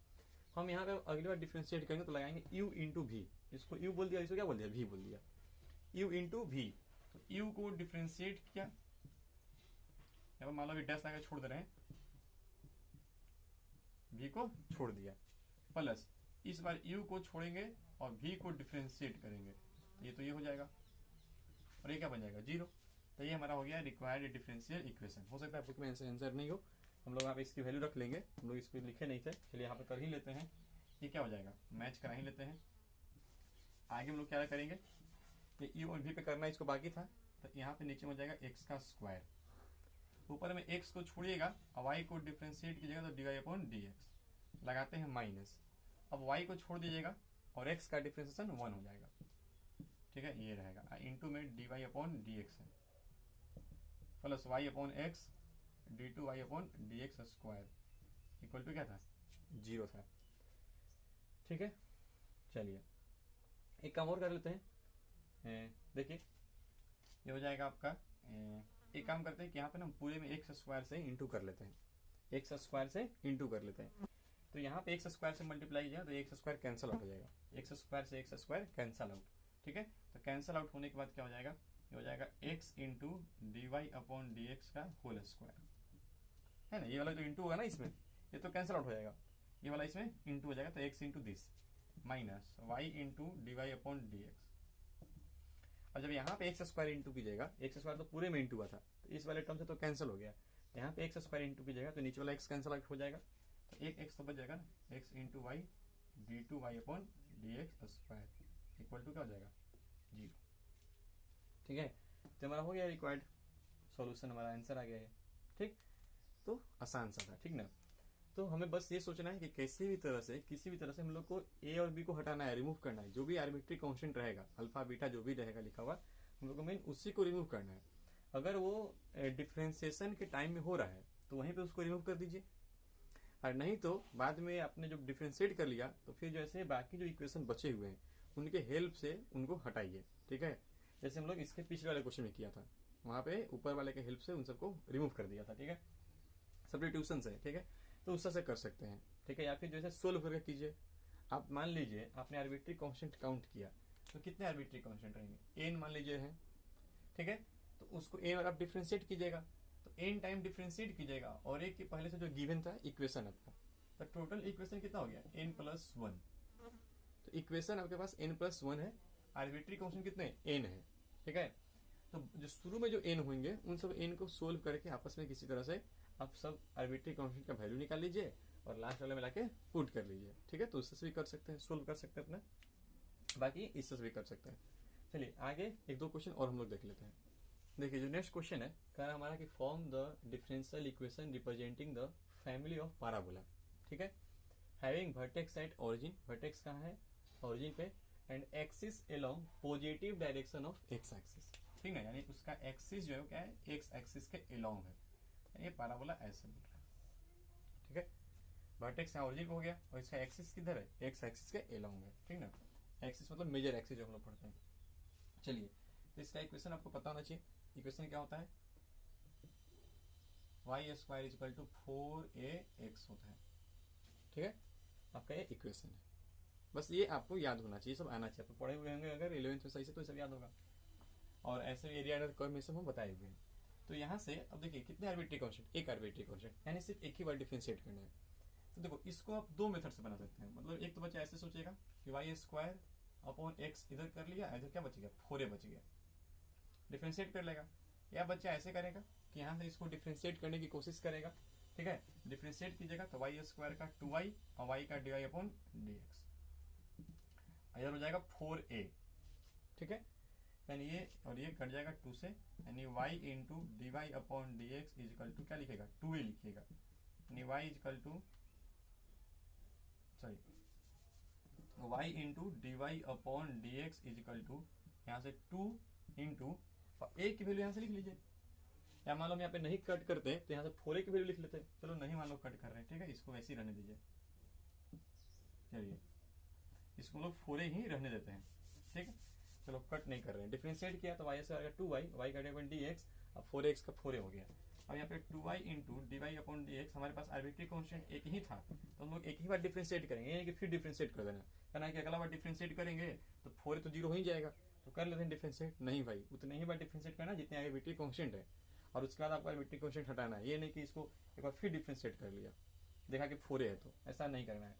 हम यहाँ पे अगली बार डिफरेंशिएट करेंगे तो लगाएंगे यू इंटू भी, इसको यू बोल दिया, इसको क्या बोल दिया, भी बोल दिया, यू इंटू भी। तो यू को डिफरेंशिएट किया, यहाँ पर मान लो भी डैश लगा छोड़ दे रहे हैं, भी को छोड़ दिया, प्लस इस बार यू को छोड़ेंगे और भी को डिफरेंशिएट करेंगे, तो ये हो जाएगा और ये क्या बन जाएगा 0। तो ये हमारा हो गया रिक्वायर्ड डिफरेंशियल इक्वेशन। हो सकता है बुक में आंसर नहीं हो, हम लोग यहाँ पे इसकी वैल्यू रख लेंगे, हम लोग इसको लिखे नहीं थे, चलिए यहाँ पे कर ही लेते हैं। ये क्या हो जाएगा, मैच करा ही लेते हैं। आगे हम लोग क्या करेंगे, ये यू और भी पे करना इसको बाकी था, तो यहाँ पे नीचे हो जाएगा एक्स का स्क्वायर, ऊपर में एक्स को छोड़िएगा और वाई को डिफरेंशिएट कीजिएगा तो d Y upon D x, लगाते हैं माइनस, अब वाई को छोड़ दीजिएगा और एक्स का डिफरेंशिएशन 1 हो जाएगा, ठीक है, ये रहेगा। इंटू में D Y upon D X है plus Y upon X D two Y upon D x square equal to क्या था, 0 था, ठीक है। चलिए एक काम और कर लेते हैं, देखिए ये हो जाएगा आपका, एक काम करते हैं कि यहाँ पे ना पूरे में एक्स स्क्वायर से इंटू कर लेते हैं, एक्स स्क्वायर से इंटू कर लेते हैं। तो यहाँ पे एक्स स्क्वायर से मल्टीप्लाई किया तो एक्स स्क्वायर कैंसिल आउट हो जाएगा, एक्स स्क्वायर से एक्स स्क्वायर कैंसिल आउट, ठीक है। तो कैंसिल आउट होने के बाद क्या हो जाएगा, ये हो जाएगा x into D Y upon D x का होल स्क्वायर, है ना। ये वाला जो इंटू होगा ना इसमें, ये तो कैंसिल आउट हो जाएगा, ये वाला इसमें इंटू हो जाएगा, तो x into this minus y into D Y upon D x. और जब यहाँ पे एक्स स्क्वायर इंटू कीजिएगा, एक्स स्क्वायर तो पूरे में इंटू हुआ था, तो इस वाले टर्म से तो कैंसिल हो गया, यहाँ पे एक्स स्क्वायर इंटू कीजिएगा तो नीचे वाला एक्स कैंसिल आउट हो जाएगा, तो एक एक्स तो बच जाएगा ना, x into y d two Y upon D x square equal to क्या हो जाएगा 0, ठीक है। तो हमारा हो गया रिक्वायर्ड सॉल्यूशन, हमारा आंसर आ गया है, ठीक। तो आसान सा था, ठीक ना। तो हमें बस ये सोचना है कि कैसे भी तरह से, किसी भी तरह से हम लोग को ए और बी को हटाना है, रिमूव करना है, जो भी आर्बिट्री कांस्टेंट रहेगा, अल्फा बीटा जो भी रहेगा लिखा हुआ, हम लोग को मेन उसी को रिमूव करना है। अगर वो डिफरेंशिएशन के टाइम में हो रहा है तो वहीं पे उसको रिमूव कर दीजिए, और नहीं तो बाद में आपने जब डिफरेंशिएट कर लिया तो फिर जैसे बाकी जो इक्वेशन बचे हुए हैं उनके हेल्प से उनको हटाइए, ठीक है। जैसे हम लोग इसके पिछले वाले क्वेश्चन में किया था, वहां पे ऊपर वाले के हेल्प से उन सबको रिमूव कर दिया था, ठीक है, सब्स्टिट्यूशन से, ठीक है। तो उससे से कर सकते हैं, ठीक है। या फिर जैसे सोल्व करके कीजिए, आप मान लीजिए आपने आर्बिट्री कांस्टेंट काउंट किया तो कितने आर्बिट्री कांस्टेंट रहेंगे, एन मान लीजिए है, ठीक है। तो उसको एन और आप डिफरेंशिएट कीजिएगा तो n टाइम डिफ्रेंशिएट कीजिएगा और एक के पहले से जो गिवन था इक्वेशन आपका, तो टोटल इक्वेशन कितना हो गया n+1। तो इक्वेशन आपके पास n+1 है, आर्बिट्री कांस्टेंट कितने n है, ठीक है। तो जो शुरू में जो n होंगे उन सब n को सोल्व करके आपस में किसी तरह से आप सब आर्बिट्री कांस्टेंट का वैल्यू निकाल लीजिए और लास्ट वाले में लाके पुट कर लीजिए, ठीक है। तो उससे भी कर सकते हैं, सोल्व कर सकते हैं अपना, बाकी इससे भी कर सकते हैं। चलिए आगे एक दो क्वेश्चन और हम लोग देख लेते हैं। देखिए जो नेक्स्ट क्वेश्चन है कह रहा है हमारा कि form the differential equation representing the family of parabola, ठीक है, having vertex at origin, vertex कहाँ है ओरिजिन पे, and axis along positive direction of x axis, ठीक है, यानी उसका एक्सिस जो है क्या है एक्स एक्सिस के अलोंग है, यानी ये पैराबोला ऐसे मिल रहा है, ठीक है। वर्टेक्स यहाँ ओरिजिन पे हो गया और इसका एक्सिस किधर है एक्स एक्सिस के अलोंग है, ठीक ना, एक्सिस मतलब मेजर एक्सिस जो हम लोग पढ़ते हैं। चलिए तो इसका इक्वेशन आपको पता होना चाहिए, इक्वेशन क्या होता है y² = 4ax होता है, ठीक है, आपका ये इक्वेशन है। बस ये आपको याद होना चाहिए, सब आना चाहिए, आपको पढ़े हुए होंगे अगर 11th में सही से तो सब याद होगा, और ऐसे एरिया अंडर कर्व में सब हम बताए हुए हैं। तो यहाँ से अब देखिए कितने आर्बिट्री कांस्टेंट, एक आर्बिट्री कांस्टेंट, यानी सिर्फ एक ही बार डिफरेंशिएट करना है। तो देखो इसको आप दो मेथड से बना सकते हैं, मतलब एक तो बच्चा ऐसे सोचेगा कि y² इधर कर लिया, इधर क्या बच गया 4a बच गया, डिफरेंशिएट कर लेगा, या बच्चा ऐसे करेगा कि यहाँ से इसको डिफरेंशिएट करने की कोशिश करेगा, ठीक है, डिफरेंशिएट कीजिएगा तो y² का 2y और y का dy/dx, इधर हो जाएगा 4a, ठीक है, यानी ये और ये कट जाएगा 2 से, यानी y into dy/dx is equal to क्या लिखेगा 2a लिखिएगा, यानी y into dy/dx is equal to यहाँ से 2 इंटू a की वैल्यू यहाँ से लिख लीजिए, या मान लो हम यहाँ पे नहीं कट करते तो यहाँ से 4a की वैल्यू लिख लेते हैं, चलो नहीं मान लो कट कर रहे हैं, ठीक है, इसको वैसे ही रहने दीजिए, चलिए इसको लोग 4a ही रहने देते हैं, ठीक है, चलो कट नहीं कर रहे हैं, डिफरेंशिएट किया तो y से आएगा 2y, y का dy/dx, अब 4x का 4a हो गया। अब यहाँ पे 2y इंटू dy/dx हमारे पास आर्बिट्री कांस्टेंट एक ही था, तो हम लोग एक ही बार डिफरेंशिएट करेंगे, यानी कि फिर डिफरेंशिएट कर देना, कहना है कि अगला बार डिफरेंशिएट करेंगे तो 4a तो 0 हो ही जाएगा, तो कर लेते हैं डिफरेंशिएट, नहीं भाई उतने ही बार डिफरेंशिएट करना जितने आर्बिट्री कांस्टेंट है, और उसके बाद आपको आर्बिट्री कांस्टेंट हटाना है, ये नहीं कि इसको एक बार फिर डिफरेंशिएट कर लिया, देखा कि 4a है, तो ऐसा नहीं करना है।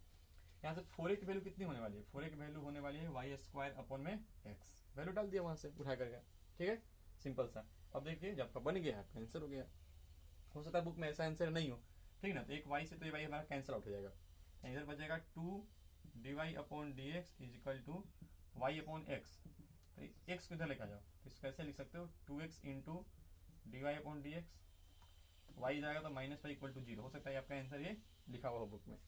यहाँ से 4a की वैल्यू कितनी होने वाली है, 4a की वैल्यू होने वाली है y²/x, वैल्यू डाल दिया वहां से उठा करके, ठीक है, सिंपल सा। अब देखिए जब आपका बन गया आपका आंसर हो गया, हो सकता है बुक में ऐसा आंसर नहीं हो, ठीक ना, तो एक y से तो ये y हमारा कैंसिल आउट हो जाएगा, इधर बचेगा 2 dy/dx इजिकल टू y/x, तो x को इधर लेकर जाओ, तो इसको कैसे लिख सकते हो 2x इंटू dy/dx, y जाएगा तो -y = 0, हो सकता है आपका आंसर ये लिखा हुआ हो बुक में,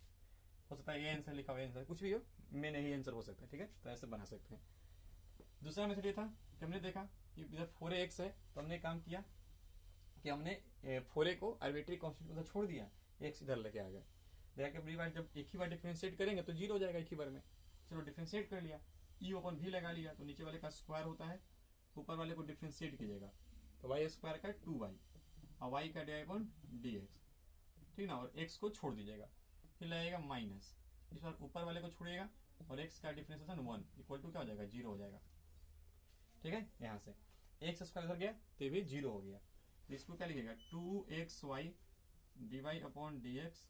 हो सकता है ये आंसर लिखा हुआ आंसर कुछ भी हो, में नहीं आंसर हो सकता है, ठीक है, तो ऐसे बना सकते हैं। दूसरा मेथड ये था कि हमने देखा कि इधर 4ax है, तो हमने काम किया कि हमने 4a को आर्बिट्री कांस्टेंट उधर छोड़ दिया, x इधर लेके आ गए, देखा कि अगली बार जब एक ही बार डिफरेंशिएट करेंगे तो 0 हो जाएगा एक ही बार में, चलो डिफरेंशिएट कर लिया, e/v लगा लिया, तो नीचे वाले का स्क्वायर होता है, ऊपर वाले को डिफरेंशिएट कीजिएगा तो y² का 2y और y का dy/dx, ठीक ना, और x को छोड़ दीजिएगा, फिर लगेगा माइनस, इस बार ऊपर वाले को छोड़िएगा और x का डिफरेंशिएशन 1 इक्वल टू क्या हो जाएगा 0 हो जाएगा, ठीक है, यहाँ से x² इधर गया तो ये भी 0 हो गया, तो इसको क्या लिखेगा 2xy dy/dx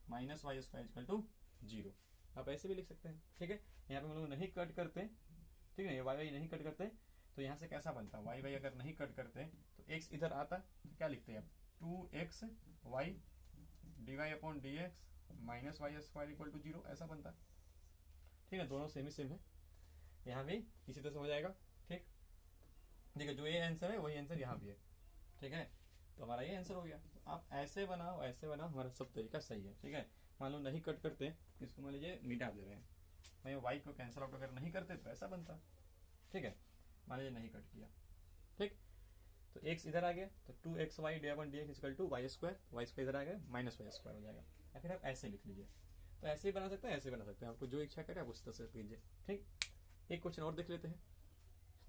minus y² equal to 0, आप ऐसे भी लिख सकते हैं, ठीक है। यहाँ पे हम लोग नहीं कट करते, ठीक है, ये y नहीं कट करते, तो यहाँ से कैसा बनता है y अगर नहीं कट करते तो x इधर आता तो क्या लिखते हैं आप 2xy dy/dx minus y² equal to 0, ऐसा बनता है, ठीक है, दोनों सेम ही सेम है, यहाँ भी इसी तरह से हो जाएगा, ठीक, देखिए जो ये आंसर है वही आंसर यहाँ भी है, ठीक है, तो हमारा ये आंसर हो गया। तो आप ऐसे बनाओ ऐसे बनाओ, हमारा सब तरीका सही है, ठीक है। मान लो नहीं कट करते, इसको मान लीजिए मिटा दे रहे हैं, मैं y को कैंसिल आउट अगर नहीं करते तो ऐसा बनता, ठीक है, मान लीजिए नहीं कट किया, ठीक, तो x इधर आ गया तो 2xy dy/dx equal to y² इधर आ गया माइनस y² हो जाएगा, या फिर आप ऐसे लिख लीजिए, तो ऐसे ही बना सकते हैं, ऐसे बना सकते हैं, आपको जो इच्छा करे आप उस तरह से कीजिए, ठीक। एक क्वेश्चन और देख लेते हैं,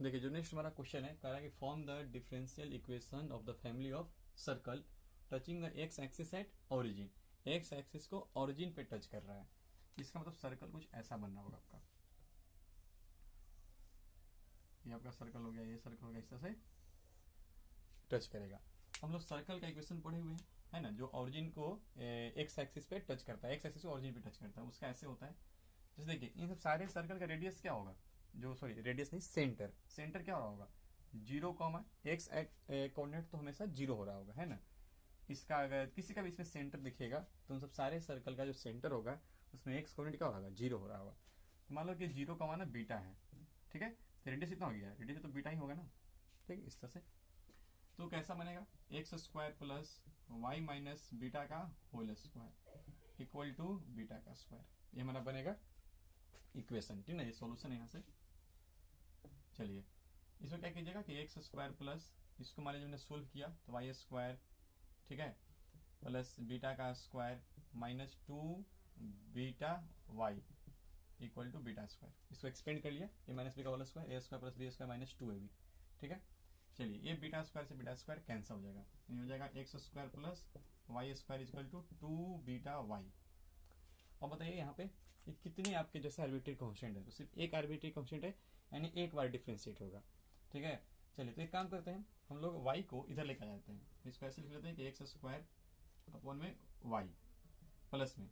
देखिए जो नेक्स्ट हमारा क्वेश्चन है कह रहा है कि form the differential equation of the family of circle touching the x axis at origin, x axis को ओरिजिन पे टच कर रहा है, इसका मतलब सर्कल कुछ ऐसा बनना होगा आपका, ये आपका सर्कल हो गया, ये सर्कल हो गया, इस तरह से टच करेगा, हम लोग सर्कल का इक्वेशन पढ़े हुए हैं, है ना, जो ऑरिजिन को एक्स एक्सिस पे टच करता है, एक्स एक्सिस को ऑरिजिन पे टच करता है, उसका ऐसे होता है। जैसे देखिए इन सब सारे सर्कल का रेडियस क्या होगा, जो सॉरी रेडियस नहीं, सेंटर, सेंटर क्या हो रहा होगा 0, एक्स कोऑर्डिनेट तो हमेशा 0 हो रहा होगा, है ना। इसका अगर किसी का भी इसमें सेंटर दिखेगा तो उन सब सारे सर्कल का जो सेंटर होगा उसमें एक्स कोऑर्डिनेट क्या होगा 0 हो रहा होगा। तो मान लो कि 0 का माना बीटा है, ठीक है, तो रेडियस इतना हो गया, रेडियस तो बीटा ही होगा ना, ठीक है, इस तरह से। तो कैसा बनेगा X square plus Y minus beta का whole square equal to beta का स्क्वायर, ये हमारा बनेगा इक्वेशन, ठीक है ना, ये सॉल्यूशन है यहाँ से। चलिए इसमें क्या कीजिएगा कि एक्स स्क्वायर प्लस इसको मान लीजिए हमने सोल्व किया तो वाई स्क्वायर, ठीक है, प्लस बीटा का square minus 2 beta Y equal to beta square, इसको एक्सपेंड कर लिया, ए माइनस बी का whole square, A square plus B square minus 2ab, ठीक है। चलिए ये बीटा स्क्वायर से बीटा स्क्वायर कैंसिल हो जाएगा, ये हो जाएगा X square plus Y square equal to 2 beta Y. और बताइए यहाँ पे ये कितने आपके जैसे आर्बिट्री कांस्टेंट है, तो सिर्फ एक आर्बिट्री कांस्टेंट है, यानी एक बार डिफ्रेंशिएट होगा, ठीक है। चलिए तो एक काम करते हैं, हम लोग y को इधर लेकर जाते हैं, इसको ऐसे लिख लेते हैं कि एक्स स्क्वायर अपॉन में y प्लस में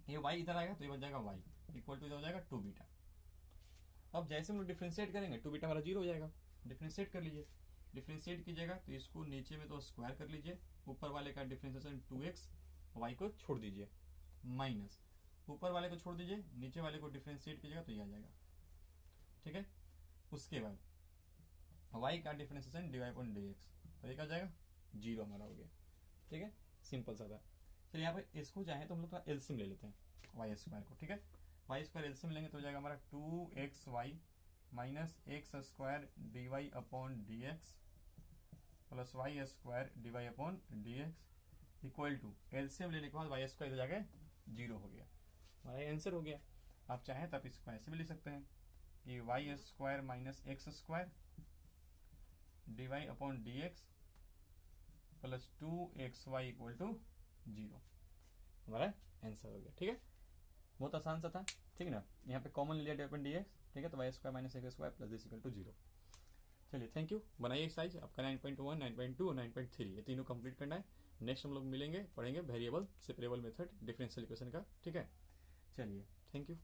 ये y इधर आएगा तो ये बन जाएगा y इक्वल टू इधर हो जाएगा 2 बीटा। अब जैसे हम लोग डिफ्रेंशिएट करेंगे 2 बीटा हमारा 0 हो जाएगा, डिफ्रेंशिएट कर लीजिए, डिफ्रेंशिएट कीजिएगा तो इसको नीचे में तो स्क्वायर कर लीजिए, ऊपर वाले का डिफ्रेंशिएशन 2x, y को छोड़ दीजिए, माइनस ऊपर वाले को छोड़ दीजिए, नीचे वाले को डिफ्रेंशिएट कीजिएगा तो ये आ जाएगा, ठीक है। उसके बाद y का डिफरेंशिएशन dy अपॉन dx, और ये क्या हो जाएगा 0 हमारा हो गया, ठीक है, सिंपल सा था। चलिए यहाँ पे इसको चाहे तो हम लोग थोड़ा एलसीएम ले लेते हैं वाई स्क्वायर को, ठीक है, वाई स्क्वायर एलसीएम लेंगे तो हो जाएगा हमारा 2xy minus x square d Y upon D x plus Y square d Y upon D x equal to LCM लेने के बाद वाई स्क्वायर इधर जाके 0 हो गया, हमारा आंसर हो गया। आप चाहें तो आप इसको ऐसे भी लिख सकते हैं कि y square minus x square d Y upon D x plus 2xy equal to 0, हमारा आंसर हो गया, ठीक है, बहुत आसान सा था, ठीक है ना। यहाँ पे कॉमन लिया डी अपॉन डी एक्स, ठीक है, तो y square minus x square plus this equal to 0। चलिए थैंक यू, बनाइए एक्सरसाइज आपका 9.1, 9.2 और 9.3 ये तीनों कंप्लीट करना है। नेक्स्ट हम लोग मिलेंगे, पढ़ेंगे variable separable method differential equation का, ठीक है। चलिए थैंक यू।